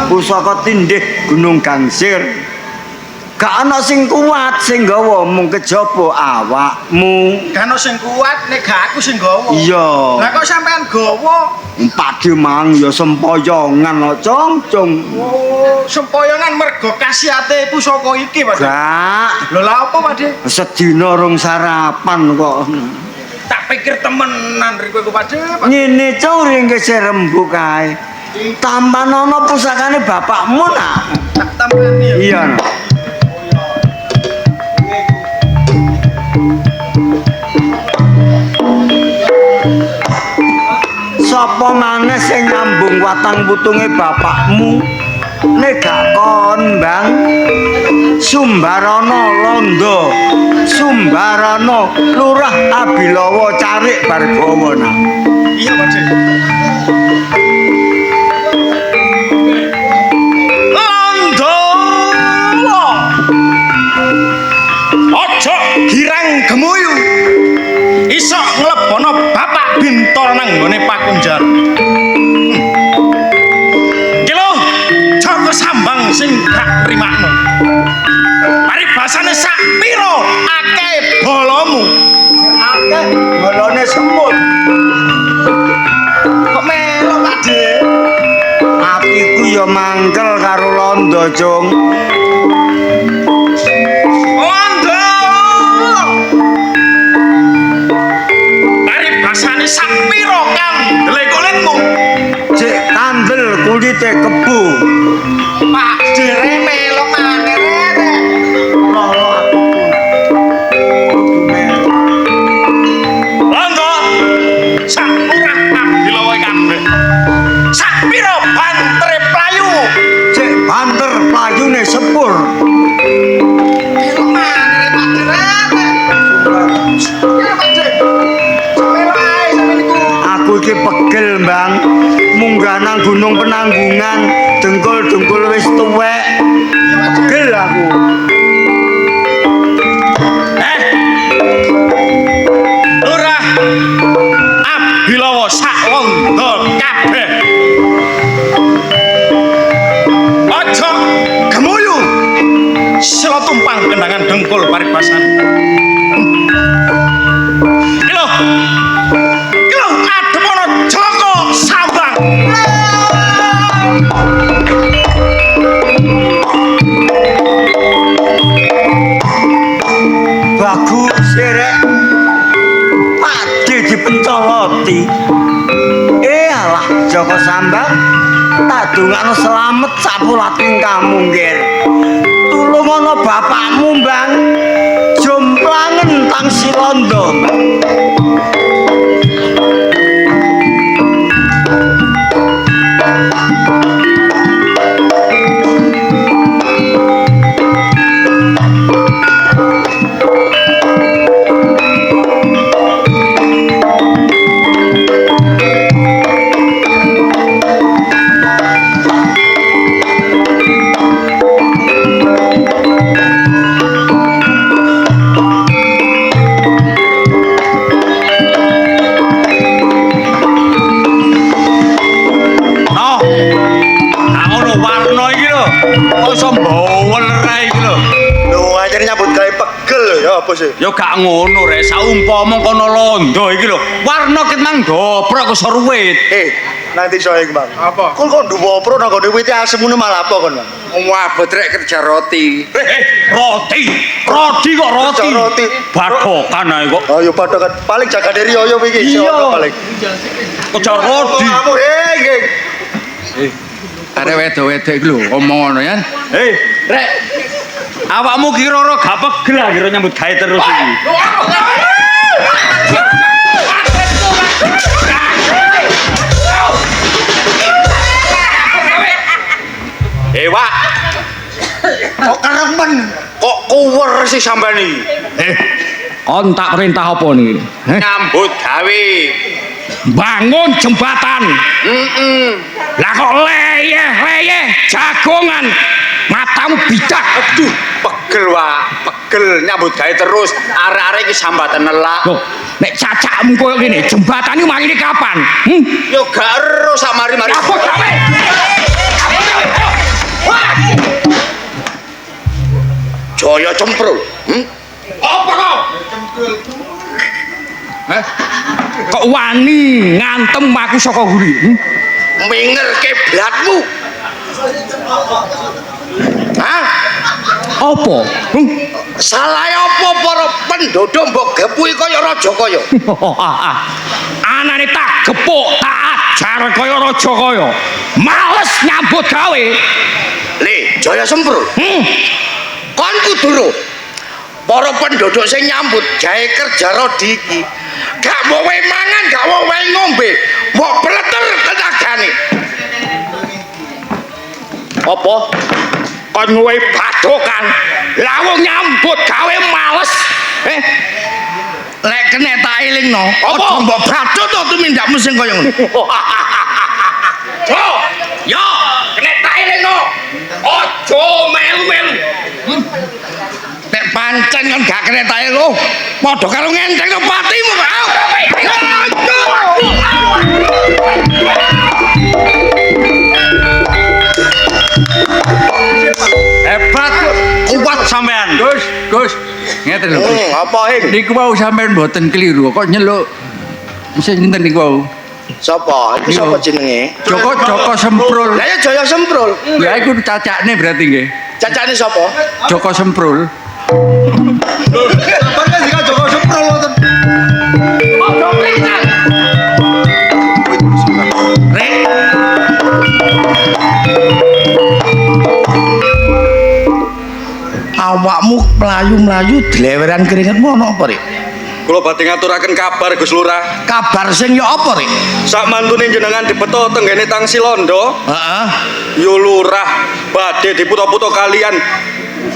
Pusaka tindih Gunung Gangsir. Gak ana sing kuat sing gawa mung kejaba awakmu. Gak ana sing kuat nek gak aku sing gawa. Iya. Lah kok sampean gawa? Pade mang ya sempoyongan lo cong-cong. Oh, sempoyongan mergo kasiate pusaka iki, Pak. Gak. Lho lha apa, Pak? Sedina rong sarapan kok. Tak pikir temenan riko iku, Pak. Ngene cong ringke rembug kae. Tampan ana pusakane bapakmu nak. Tak tampani ya. Iya. Sapa maneh sing nyambung watang putunge bapakmu? Nek gak kon, Bang. Sumbarana Londo. Sumbarana Lurah Abilawa Carik Bargawa. Iya, Pak. Londo. Ojo girang gemuyu. Iso nglebono Bapak Bintoro nang nggone Pakunjar. Iki lho, Joko Sambang sing gak primakno. Mari basane sak piro akeh bolomu. Akeh bolone semut. Kok melo, Pak De? Atiku ya mangkel karo Londo, Cung. Londo. Mari basane sak piro Kang delek-kulitmu. Cek kandel kulite kebu. Pak De melo maneh rek. Londo. Sak murah Abilawa kabeh. Sak piro bantere playu. Cek banter playune sepur. Piro maneh Pak De rek. Piro Pak De? Melo ae sampeyan iku. Aku iki pegel, Bang. Munggah nang Gunung Penanggungan, dengkul-dengkul wis tuwek. Pegel aku. Lurah Abilawa sak Londo kabeh. Aja gemuyu. Sila tumpang kendangan dengkul paribasan. Iki lho. Iki lho ademono Joko Sambang. Bagus rek. Pade dipencoloti. Alah Joko Sambang. Tak dongakno slamet sapulating kamu, Ngger. Tulung ana bapakmu, Bang. Jomplangen tang si Londo, Bang. apa sih? Ya gak ngono rek, saumpama kono Londo iki lho. Warna ket mang dobrok kok ruwit. Nanti soe iki, Bang. Apa? Kok duwe pro nang gone wit asem ngono malah apa kon, Bang? Wabot rek kerja roti. Roti. Roti kok roti. Roti. Badokan ae kok. Oh, ya badokan. Paling jaga diri yo iki. Iya. Paling. Kerja roti. Arek wedo-wedo iki lho ngomong ngono ya. Rek. Awakmu kira ora gak pegel kira nyambut gawe terus iki. Wak. Kok karemen? Kok kuwer sih sampean iki? Kon tak perintah apa niki? Nyambut gawe. bangun jembatan. Lah kok leyeh jagongan matamu bidak. Aduh, pegel Wak, pegel nyambut gawe terus. Arek-arek iki sambatan nelak. Loh, nek cacakmu koyo ngene, jembatan iki mangine kapan? Yo gak ero sak mari-mari. Apa gawe? Jaya cemprul. Apa kok? Kok wani ngantem aku saka guri? Mingerke blatmu. Hah? Apa? Salah apa para penduduk mbok gepuki kaya raja kaya? Anane tak gepuk, tak ajar kaya raja kaya. Males nyambut gawe. Le, Jaya Semprul. Kon kudu ro. Para penduduk sing nyambut gawe kerja rodi iki gak mau wae mangan, gak mau wae ngombe, mbok bleter tenagane. Apa? Kon luwe badokan. Lah wong nyambut gawe males. Lek kene tak elingno, aja mbok badut to tumindakmu sing kaya ngono. Yo, kene tak elingno. Aja melu-melu. Nek pancen kon gak kene tak elingno, padha karo ngentengno patimu. Hebat kuat sampean. Gus, ngeten lho. Apa ing? Niku wau sampean mboten keliru kok nyeluk sing ngenten niku wau. Sapa? Iki sapa jenenge? Joko Semprul. Lah ya Jaya Semprul. Ya iku cacakne berarti nggih. Cacane sapa? Joko Semprul. Sampeyan sing Joko Semprul wonten. Awakmu mlayu-mlayu dleweran keringetmu ana apa, Rek? Kula badhe ngaturaken kabar Gus Lurah. Kabar sing ya apa, Rek? Sak mantune jenengan dibeto tenggene Tangsi Londo. Heeh. Yo Lurah badhe diputo-puto kalian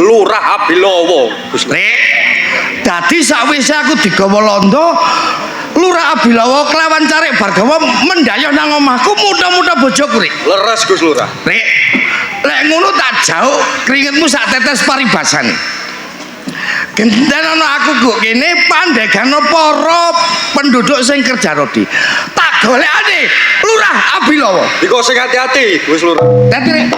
Lurah Abilowo. Gus Rek, dadi sakwise aku digawa londo, Lurah Abilowo kelawan Carek Bargawa mendayoh nang omahku muda-muda bojoku, Rek. Leres Gus Lurah. Rek, lek ngono tak jauh keringetmu sak tetes paribasan. Genten ana aku kok kene pandegano para penduduk sing kerja rodi. Tak golekane Lurah Abilowo. Diko sing hati-hati Gus Lurah. Dadi Rek.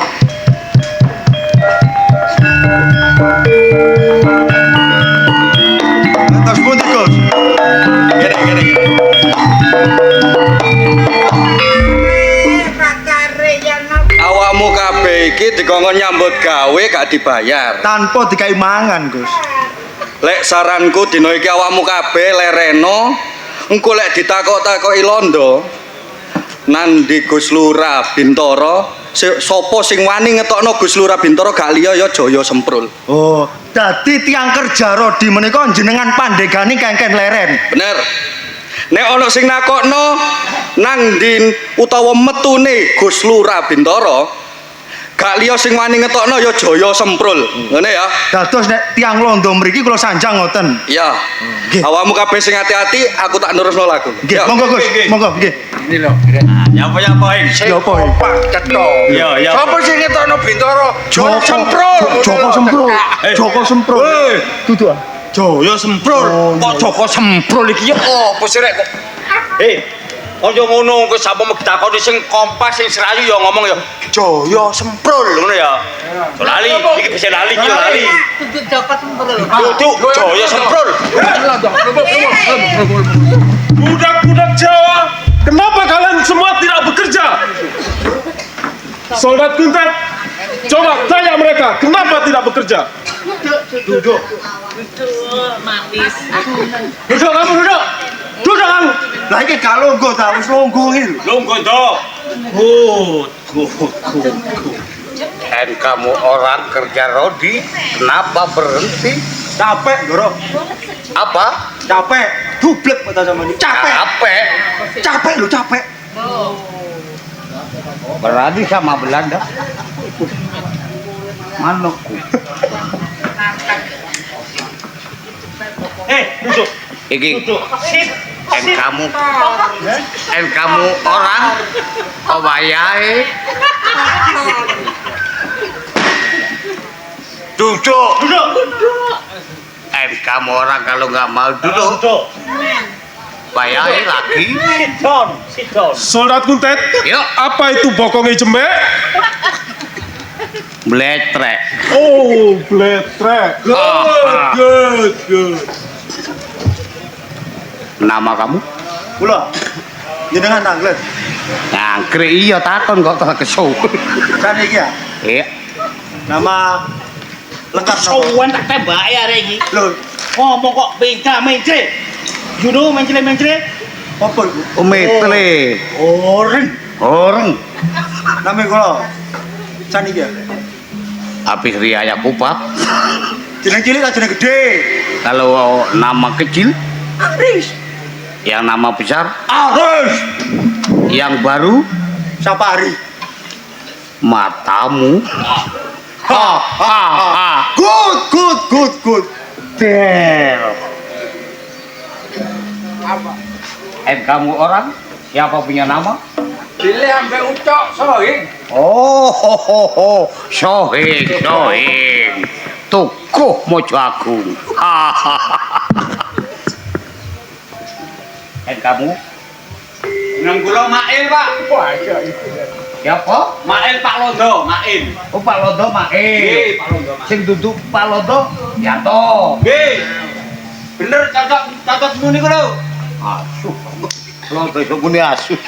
Terus pundi, Gus? Gini. Awakmu kabeh iki dikongkon nyambut gawe gak dibayar. Tanpa dikai mangan, Gus. Lek saranku dina iki awakmu kabeh lereno, engko lek ditakok-takoki londo, nandi Gus Lurah Bintoro, sapa sing wani ngetokno Gus Lurah Bintoro gak liya ya Jaya Semprul. Oh, dadi tiang kerja rodi menika jenengan pandegani kengken leren. Bener. Nek ana sing nakokno nang ndi utawa metune Gus Lurah Bintoro, gak liya sing wani ngetokno ya Jaya Semprul. Ngene ya. Dados nek tiang londo mriki kula sanjang ngoten. Iya. Nggih. Awakmu kabeh sing hati-hati, aku tak nerusno lagu. Nggih, Ya. monggo Gus, monggo nggih. Ini lho. Ya apa ing? Ya apa iki? Pak cetho. Ya. Sapa sing ngetokno Bintoro? Jaya Semprul. Joko Semprul. Joko Semprul. Dudu ah. Jaya Semprul. Kok Joko Semprul iki ya apa sih rek kok? Aja ngono kowe sapa ditakoni sing kompas sing serayu ya ngomong ya Jaya Semprul ngono ya. Aja lali, iki bisa lali iki lali. Duduk Jaya Semprul. Budak-budak Jawa, kenapa kalian semua tidak bekerja? Soldat Kuntet, coba tanya mereka, kenapa tidak bekerja? Duduk. Duduk kamu, duduk. Duduk kamu. Lah iki gak longgo ta, wis longgo iki lho. Lungguh to. Dan kamu orang kerja rodi, kenapa berhenti? Capek, Goro. Apa? Capek. Dublek kata sama ini. Capek. Capek. Capek lho, capek. Berarti sama Belanda. Manukku. Duduk. Iki Duduk. Sip. kamu orang wayahe duduk. Kamu orang kalau nggak mau duduk wayahe lagi. Sit down. Soldat Kuntet, Yuk. apa itu bokongnya jembek? Bletrek. Oh, bletrek. Good. Nama kamu? Kula jenengan Anglet. Ngangkrik iya takon kok kesu. Kan iki ya. Iya. Nama lengkap napa? Sowan tak tembaki arek iki. Lho, Ngomong kok beda mencre. You know mencre. apa iku? Metle. Orang. Nami kula. San iki ya. Habis riaya kupak. Jeneng cilik ta jeneng gede? Kalau nama kecil, Aris. yang nama besar, Aris. yang baru, Sapari. matamu. Good. Del. Kamu orang? Siapa punya nama? Pilih ambek ucok sohing. Oh, Sohing. Tukuh Mojo Agung. Kamu? Nang kula Mail, Pak. Wah, iya. Siapa? Mail Pak Londo, Mail. Oh, Pak Londo Mae. Nggih, Pak Londo. Sing duduk Pak Londo, Yanto. Nggih. Bener cacat muni kula. Asuh. Londo iso muni asuh.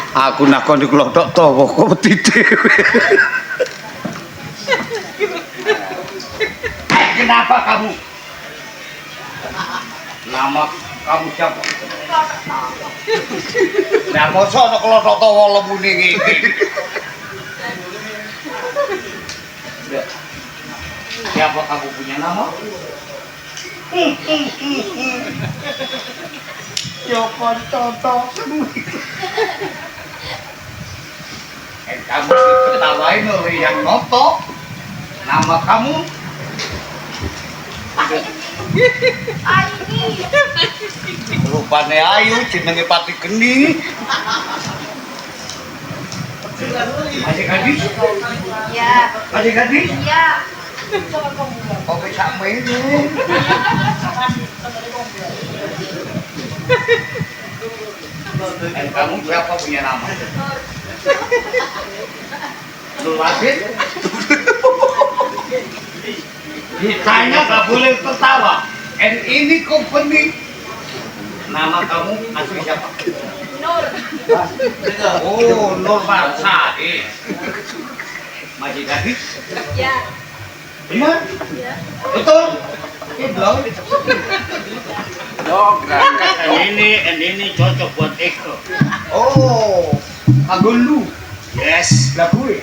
Aku nakon iku lho tok tawa kok wedi dhewe. Kenapa kamu? Nama kamu siapa? Nah, mosok nek klothok tawa lemune iki. Siapa kamu punya nama? Siapa contoh? Kamu diketawain oleh yang noto. Nama kamu? Rupane ayu, jenenge pati geni. Adik-adik? Ya. Adik-adik? Ya. Kok bisa main? Kamu siapa punya nama? Luasin? Ditanya gak boleh tertawa. Ini company. Nama kamu asli siapa? Nur. Oh, Nur Marsadi. Masih gadis? Ya. Benar? Ya. Betul? Belum. Ini cocok buat Eko. Oh, kagum lu. Yes. Lah gue.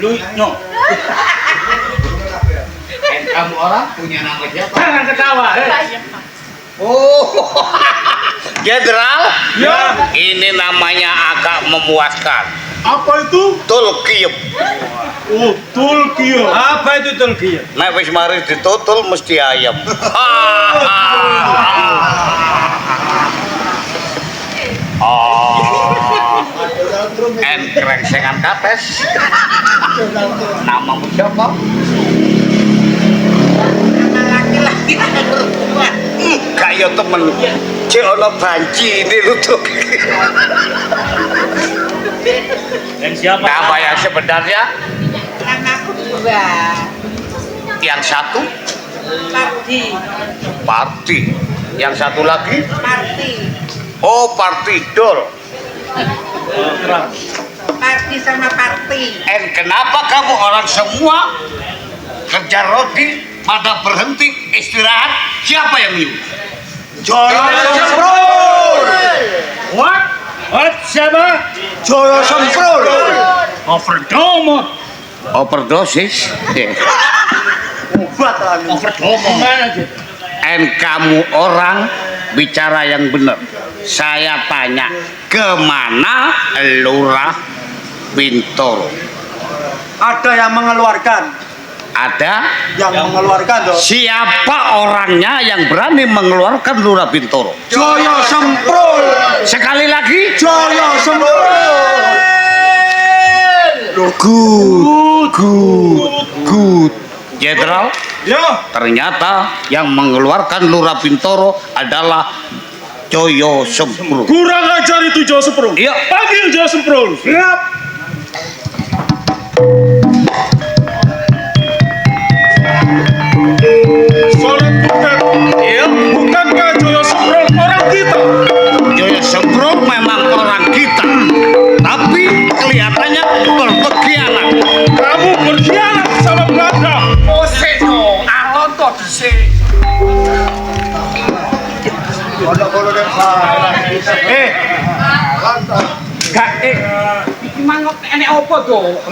Lu no. Kamu orang punya nama siapa? Jangan ketawa. Oh, Jenderal? Ya. Ini namanya agak memuaskan. Apa itu? Tulkiyem. Oh, Tulkiyem. Apa itu Tulkiyem? Nek wis mari ditutul mesti ayam. Krengsengan kates. Namamu siapa? Kayak temen cek ono banci ini lutuk. Dan siapa? Nama yang sebenarnya? Namaku dua. Yang satu? Parti. Yang satu lagi? Parti. Oh, Parti Dol. Parti sama parti. Kenapa kamu orang semua kerja roti pada berhenti istirahat? Siapa yang nyuruh? Joyo Semprul. What? Siapa? Joyo Semprul. Overdosis. Obat kan. Kamu orang bicara yang benar. Saya tanya, kemana Lurah Bintoro? Ada yang mengeluarkan Ada yang mengeluarkan toh. siapa orangnya yang berani mengeluarkan Lurah Bintoro? Jaya Semprul. Sekali lagi, Jaya Semprul. Good. Jenderal. Ya, Ternyata yang mengeluarkan Lurah Bintoro adalah Joyo Semprul. kurang ajar itu Joyo Semprul. Iya. Panggil Joyo Semprul. Siap. Soalnya bukan. Iya. Bukankah Joyo Semprul orang kita? Joyo Semprul memang orang kita, tapi kelihatannya berpengkhianat. Kamu berkhianat sama Belanda.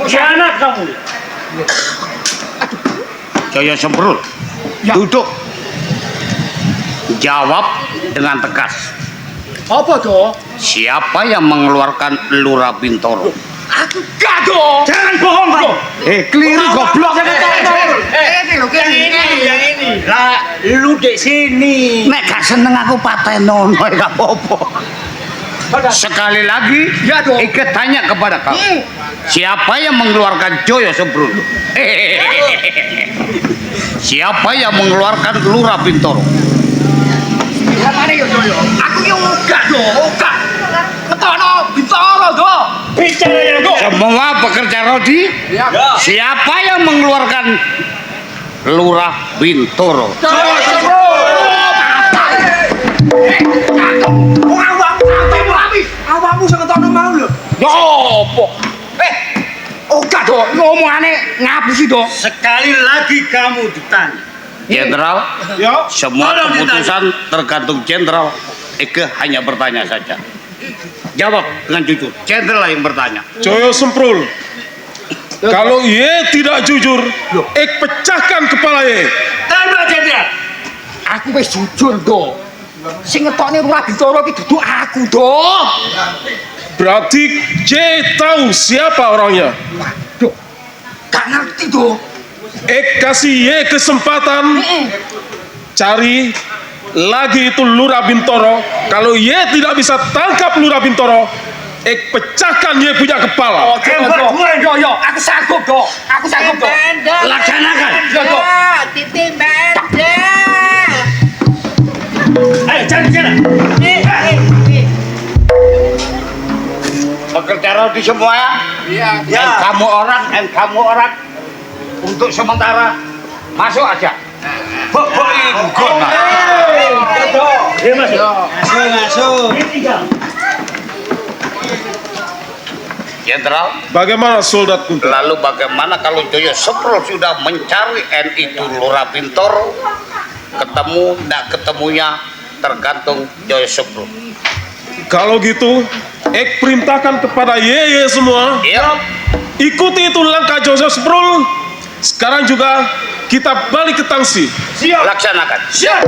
Khianat kamu. Joyo Semprul, duduk. Jawab dengan tegas. Apa toh? Siapa yang mengeluarkan Lurah Bintoro? Aku gak toh. Jangan bohong kau. Keliru goblok. Yang ini. Lah, lu di sini. Nek gak seneng aku patenono gak apa-apa. Sekali lagi, Ike tanya kepada kamu. Siapa yang mengeluarkan Joyo Semprul? Siapa yang mengeluarkan Lurah Bintoro? Aku yang enggak toh. Ngetono Bintoro toh. Bicara ya kok. Semua pekerja Rodi. Siapa yang mengeluarkan Lurah Bintoro? Jaya Semprul. Awakmu sing ngetono mau lho. Yo, apa? Enggak toh, ngomongane ngapusi toh. Sekali lagi kamu ditanya. Jenderal, Ya, semua keputusan tergantung Jenderal. Ike hanya bertanya saja. Jawab dengan jujur. Jenderal yang bertanya. Joyo Semprul. Kalau ye tidak jujur, pecahkan kepala ye. Tembak jenderal. Aku wis jujur toh. Sing ngetokne Lurah Bintoro iki dudu aku toh. Berarti J tahu siapa orangnya. Waduh. Gak ngerti toh. Kasih ye kesempatan cari lagi itu Lurah Bintoro. Kalau ye tidak bisa tangkap Lurah Bintoro, pecahkan ye punya kepala. Yo, aku sanggup toh. Aku sanggup toh. Laksanakan. Titik benda. Ayo cari sana. Pekerja Rodi semua. Ya. Kamu orang. Untuk sementara masuk aja. Masuk. Jenderal, Bagaimana soldat Kunto? lalu bagaimana kalau Joyo Semprul sudah mencari itu Lurah Bintoro? Ketemu, tidak ketemunya tergantung Joyo Semprul. Kalau gitu, perintahkan kepada ye semua. Iya. Ikuti itu langkah Joyo Semprul. Sekarang juga kita balik ke Tangsi. Laksanakan. Siap.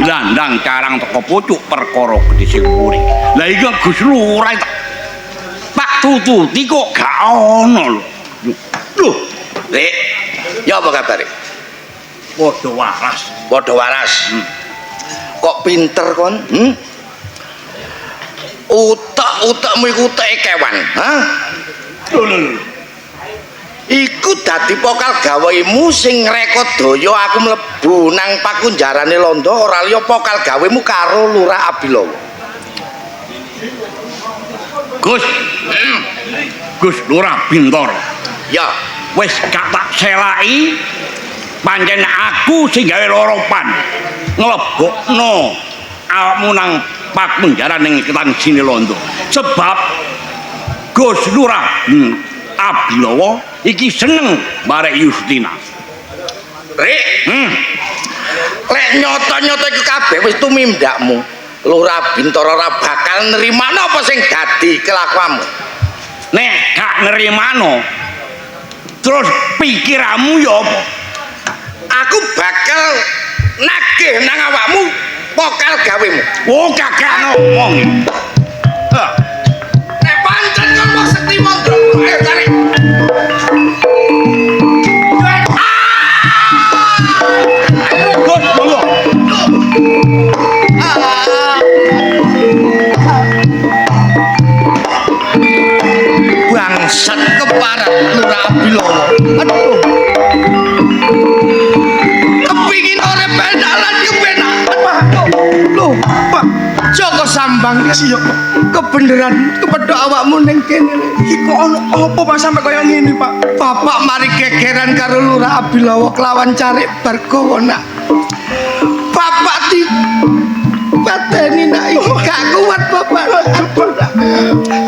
Landang carang teko pucuk perkara gedhe sing mburi. Lah iki Gus Lurah tak tututi kok gak ono lho. Loh, Dek. Ya apa kabar? Padha waras. Padha waras. Kok pinter kon? Utak-utakmu iku utake kewan, ha? Lho. iku dadi pokal gawemu sing rekod daya aku mlebu nang pakunjarane Londo ora liya pokal gawemu karo Lurah Abilawa. Gus Lurah Bintoro. Ya, wis gak tak selaki pancen aku sing gawe loropan nglebokno awakmu nang pakunjaran ning Ketan Sini Londo. Sebab Gus Lurah Abilawa iki seneng barek Yustina. Rek. Lek nyoto-nyoto iku kabeh wis tumindakmu. Lurah Bintoro ora bakal nerimano apa sing dadi kelakuanmu. Nek gak nerimano, terus pikiranmu ya apa? Aku bakal nagih nang awakmu pokal gawemu. Oh, kagak ngomong. Nek pancen kon mau sekti mondro, ayo tarik. Gus, monggo. Bangsat keparat Lurah Abilawa. Aduh. Kepingin ora pedalan kepenak. Loh, Pak. Joko Sambang sih kebeneran kepethuk awakmu ning kene. Iki kok ono apa Pak sampe kaya ngene, Pak? Bapak mari gegeran karo Lurah Abilawa kelawan Carik Bargawa nak. Bapak di pateni nak iki gak kuat Bapak.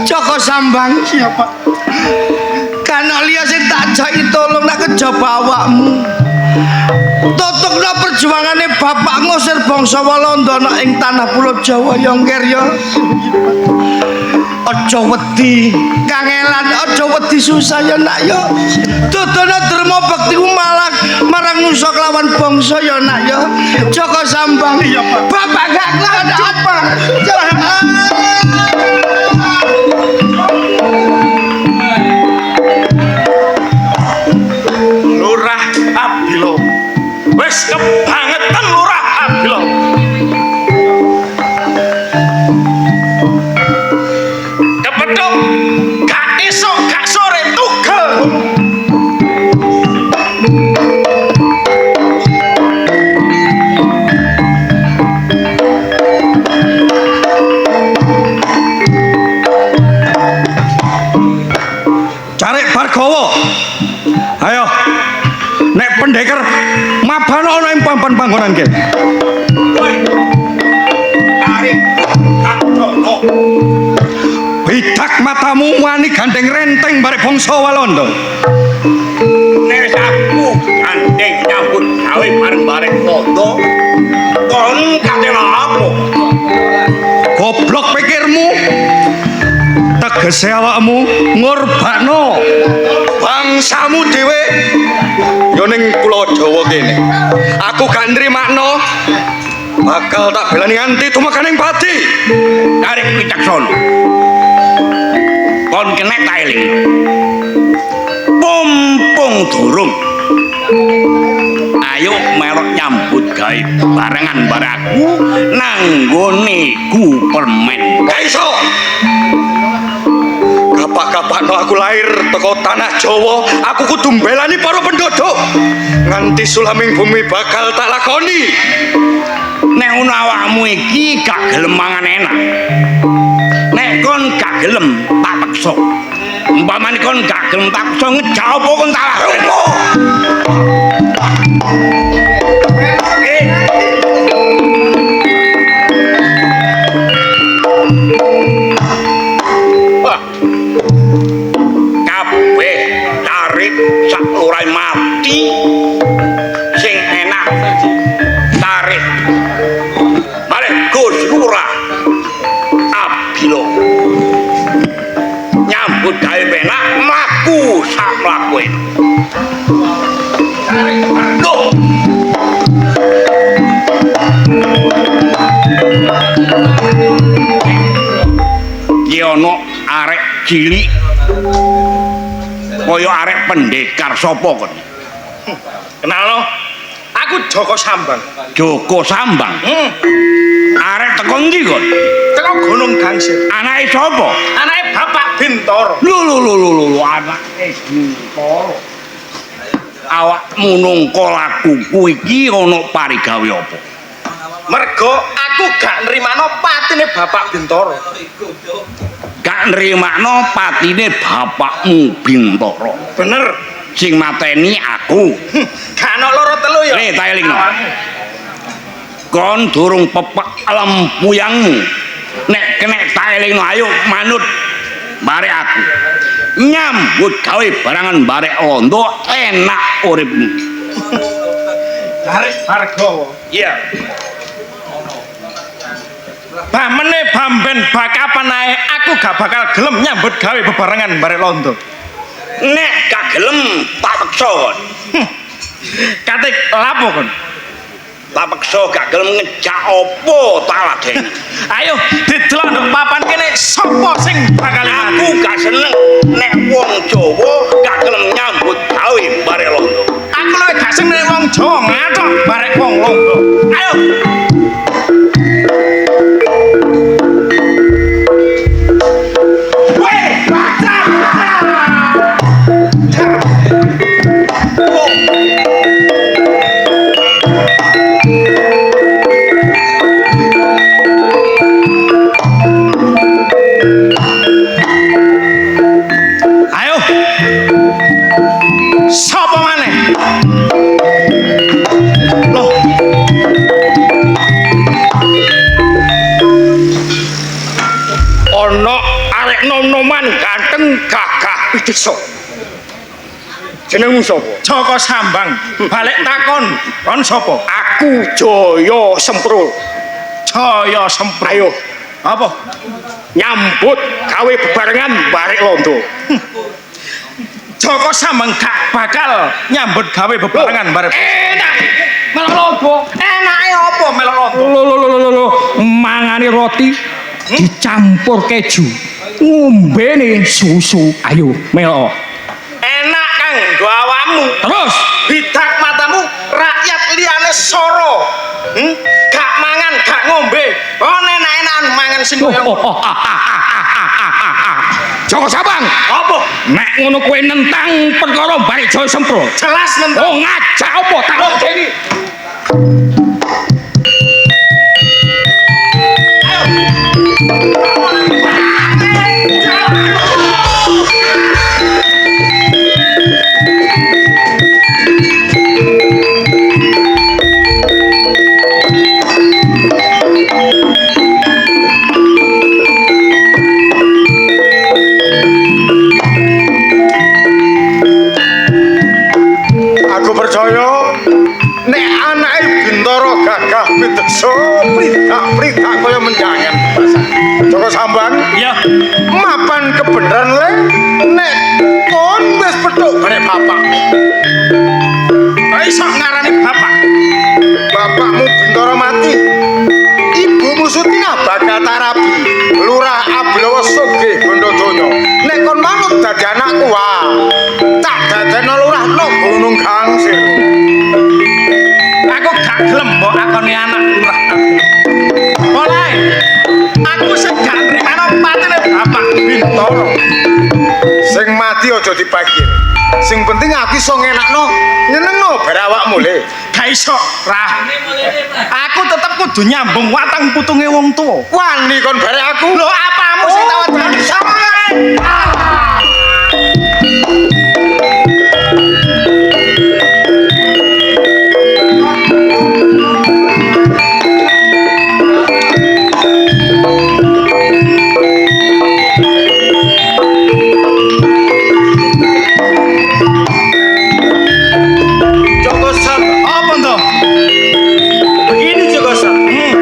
Joko Sambang siapa? Kana liya sing tak jaki tolong nak kejaba awakmu. Tutukna perjuangane bapak ngusir bangsa Walanda ana ing tanah Pulau Jawa ya ngger ya. Aja wedi kangelan, aja wedi susah ya nak ya. Dodono derma baktiku malah marang nusa kelawan bangsa ya nak ya. Joko Sambang. Iya, Pak. Bapak gak kuat apa? Lurah Abilawa. Wis kebangetan Lurah Abilawa. Kepethuk gak esuk gak sore tugel. Carik Bargawa. Ayo. Nek pendekar mabana ana ing panggonan ki. Tarik. Bidak matamu wani gandeng renteng barek bangsa Walanda. Nek aku gandeng nyambut gawe bareng bareng Londo, kon katela apa? Goblok pikirmu. Tegese awakmu ngorbakno bangsamu dhewe ya ning Pulau Jawa kene. Aku gak nrimakno bakal tak belani nganti tumekaning pati. Tarik wicaksana. Kon kenek ta eling. Pompong durung. Ayo melok nyambut gawe barengan bareng aku nang nggone Gupermen. Gak iso. Kapak-kapakno aku lahir teko tanah Jawa, aku kudu mbelani para penduduk. Nganti sulaming bumi bakal tak lakoni. Nek ngono awakmu iki gak gelem mangan enak. Nek kon gak gelem tak peksa. Umpamane kon gak gelem tak peksa ngejak apa kon tak lakoni. Kabeh tarik sak lurai mati sing enak tarik balik Gus Lurah Abilawa nyambut gawe penak mlaku sak mlakuin tarik loh iki ana arek cilik kaya arek pendekar sapa kon? Kenal lo? Aku Joko Sambang. Joko Sambang. Arek teko ndi kon? Teko Gunung Gangsir. Anake sapa? Anake Bapak Bintoro. Lho, anake Bintoro. Awakmu nungko lakuku iki ana parigawe apa? Mergo aku gak nrimano patine Bapak Bintoro. Gak nrimakno patine bapakmu Bintoro. Bener. Sing mateni aku. Gak ana loro telu ya. Tak elingno. Kon durung pepek lempuyangmu. Nek kenek tak elingno ayo manut barek aku. Nyambut gawe barangan barek londo enak uripmu. Barek Hargawa. Iya. Bamene bamben bakapan ae aku gak bakal gelem nyambut gawe bebarengan barek londo. Nek gak gelem tak peksa kon. Katik lapo kon? Tak peksa gak gelem ngejak apa tak ladeni. Ayo didelok nduk papan kene sapa sing bakal aku gak seneng nek wong Jawa gak gelem nyambut gawe barek londo. Aku luwih gak seneng nek wong Jawa ngathok barek wong londo. Ayo. Sapa maneh? Loh. Ana arek nom-noman ganteng gagah pidhesa. Jenengmu sapa? Joko Sambang. Balik takon, kon sapa? Aku Jaya Semprul. Jaya Semprul. Ayo, apa? Nyambut gawe bebarengan barek londo. Joko Sambang gak bakal nyambut gawe bebarengan barek. Enak. Melok londo. Enake apa melok londo? Lho, mangane roti dicampur keju. Ngombene susu. Ayo, melo. Enak Kang, nggo awakmu. Terus Bidak matamu rakyat liyane soro. Gak mangan, gak ngombe. Oh enak-enakan mangan sing koyo Joko Sabang. apa? Nek ngono kowe nentang perkara barek Jaya Semprul. Jelas nentang. Oh ngajak apa tak ngene. Aku percaya nek anake Bintoro gagah pidhesa pridak-pridak kaya menjangan. Joko Sambang, Ya, mapan kebenaran le nek kon wis petuk barek bapak. kok iso ngarani bapak? Bapakmu Bintoro mati. Ibumu Sutina Bagatarabi, Lurah Ablawa Sugih Bondodonya. Nek kon manut dadi anakku wae, tak dadekno lurah no Gunung Gangsir. Aku gak gelem mbok akoni anak lurah aku. Mulai aku sing gak nrimano patine bapak Bintoro. Sing mati aja dipakir. Sing penting aku iso ngenakno nyenengno bare awakmu le. Gak iso, Rah. Aku tetep kudu nyambung watang putunge wong tuwa. Wani kon bare aku. Lho apamu sing tawat berani sama? Joko Sambang, Apa toh? begini Joko Sambang.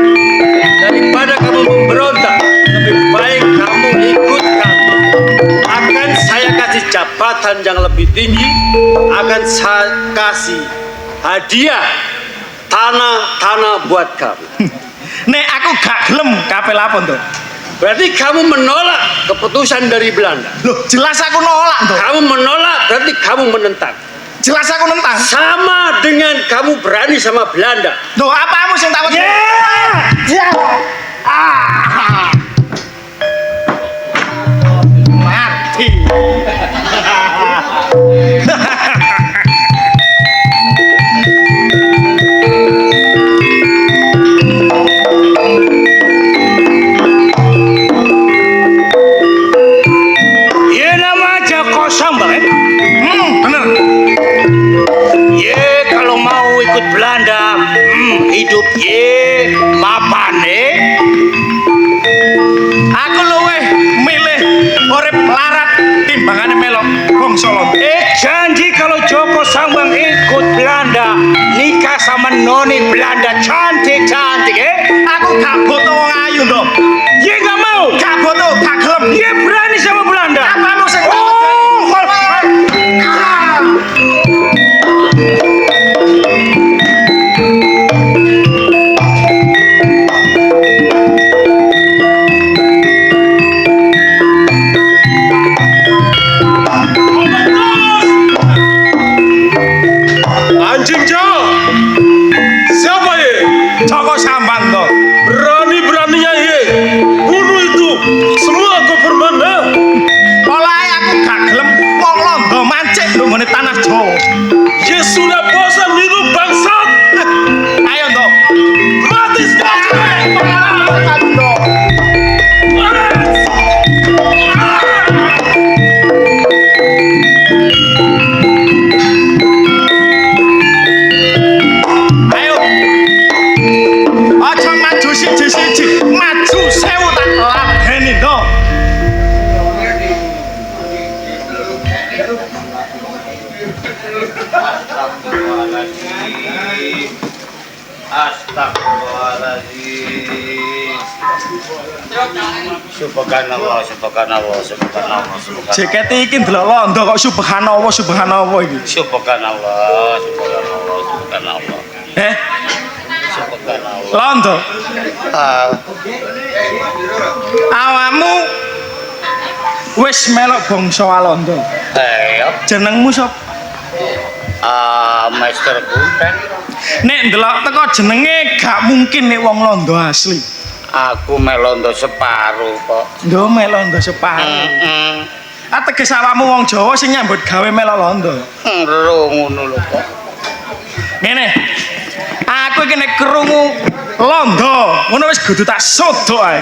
Daripada kamu memberontak, lebih baik kamu ikut kami. Akan saya kasih jabatan yang lebih tinggi, akan saya kasih hadiah tanah-tanah buat kamu. Nek aku gak gelem kapel apa toh? Berarti kamu menolak keputusan dari Belanda. Loh, jelas aku nolak toh. Kamu menolak berarti kamu menentang. Jelas aku nentang. Sama dengan kamu berani sama Belanda. Loh, apamu sing tawat? Mati. Ye nama Joko Sambang. Bener. Ye kalau mau ikut Belanda, hidup ye mapane. Aku luweh milih urip larat timbangane melok bangsa Londo. Janji kalau Joko Sambang ikut Belanda, nikah sama noni Belanda cantik-cantik, Aku gak butuh wong ayu, Ndok. Ye gak mau. Gak butuh, gak gelem. Ye berani sama Belanda. Apamu sing Anjing jauh. Siapa ye? Joko Sambang, Ndok. Berani-beraninya ye bunuh itu semua government. Polahe aku gak gelem wong Londo mancing lho ngene tanah Jawa. Ye sudah bosan hidup bangsat. Ayo, Ndok. Mati Ayo. Aja maju siji-siji, maju 1000 tak labeni, Ndok. Astagfirullahaladzim. Subhanallah, subhanallah, subhanallah, subhanallah. Jaket iki ndelok Londo kok subhanallah subhanallah iki. Subhanallah, subhanallah, subhanallah. Subhanallah. Londo. Ah, Awakmu wis melok bangsa Walanda. ayo. Jenengmu sapa? Master Gunten. Nek ndelok teko jenenge gak mungkin nek wong Londo asli. Aku melondo separuh kok. Ndo Melondo separo. Ateges awakmu wong Jawa sing nyambut gawe melok Londo. Ngono lho kok. Ngene. Aku iki nek krungu Londo, ngono wis kudu tak sodok ae.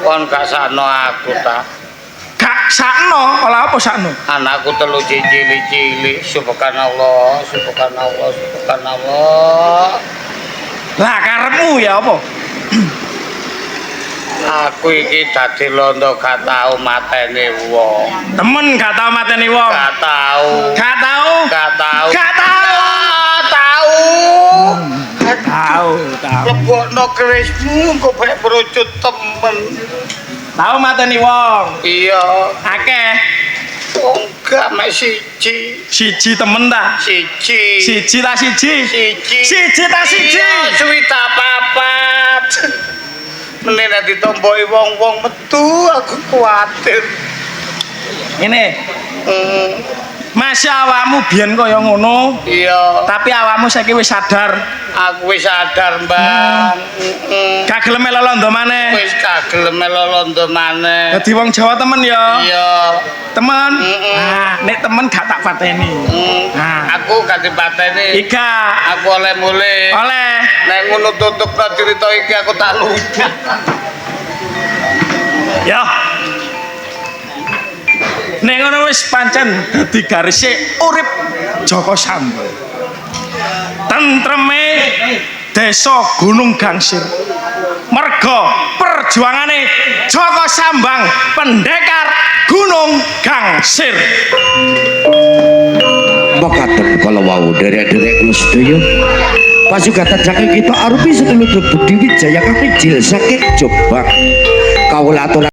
Kon gak sakno aku ta. Gak sakno, olah apa sakno? Anakku telu cilik-cilik. Subhanallah, subhanallah, subhanallah. Lah karepmu ya apa? Aku iki dadi londo gak tau mateni wong. Temen gak tau mateni wong. Gak tau. Gak tau. Gak tau. Gak tau. Tahu. Tau, tau. Lebokno kerismu kok bae berucut temen. Tau mateni wong. Iya. Akeh. Oh, enggak mek siji. Siji temen ta? Siji. Siji ta siji? Siji. Siji ta siji? Iya, suwita papat. Meneh nek ditompoki wong-wong metu aku kuwatir. Ini. Masih awakmu biyen kaya ngono. Iya. Tapi awakmu saiki wis sadar. Aku wis sadar, Bang. Gak gelem melu Londo maneh. Wis gak gelem melu Londo maneh. Dadi wong Jawa temen ya. Iya. Temen. Nah, nek temen gak tak pateni. Nah, aku gak dipateni. Ika. Aku oleh mulih. Oleh. Nek ngono tutupna cerita iki aku tak lucu. Ya. Nek ngono wis pancen dadi garise urip Joko Sambang. Tentreme desa Gunung Gangsir. Merga perjuangane Joko Sambang pendekar Gunung Gangsir. Makaten kala wau derek-derek kula sedaya pasugatan saking kita arupi sedulur Budi Wijaya kang jil saking Jombang. Kawula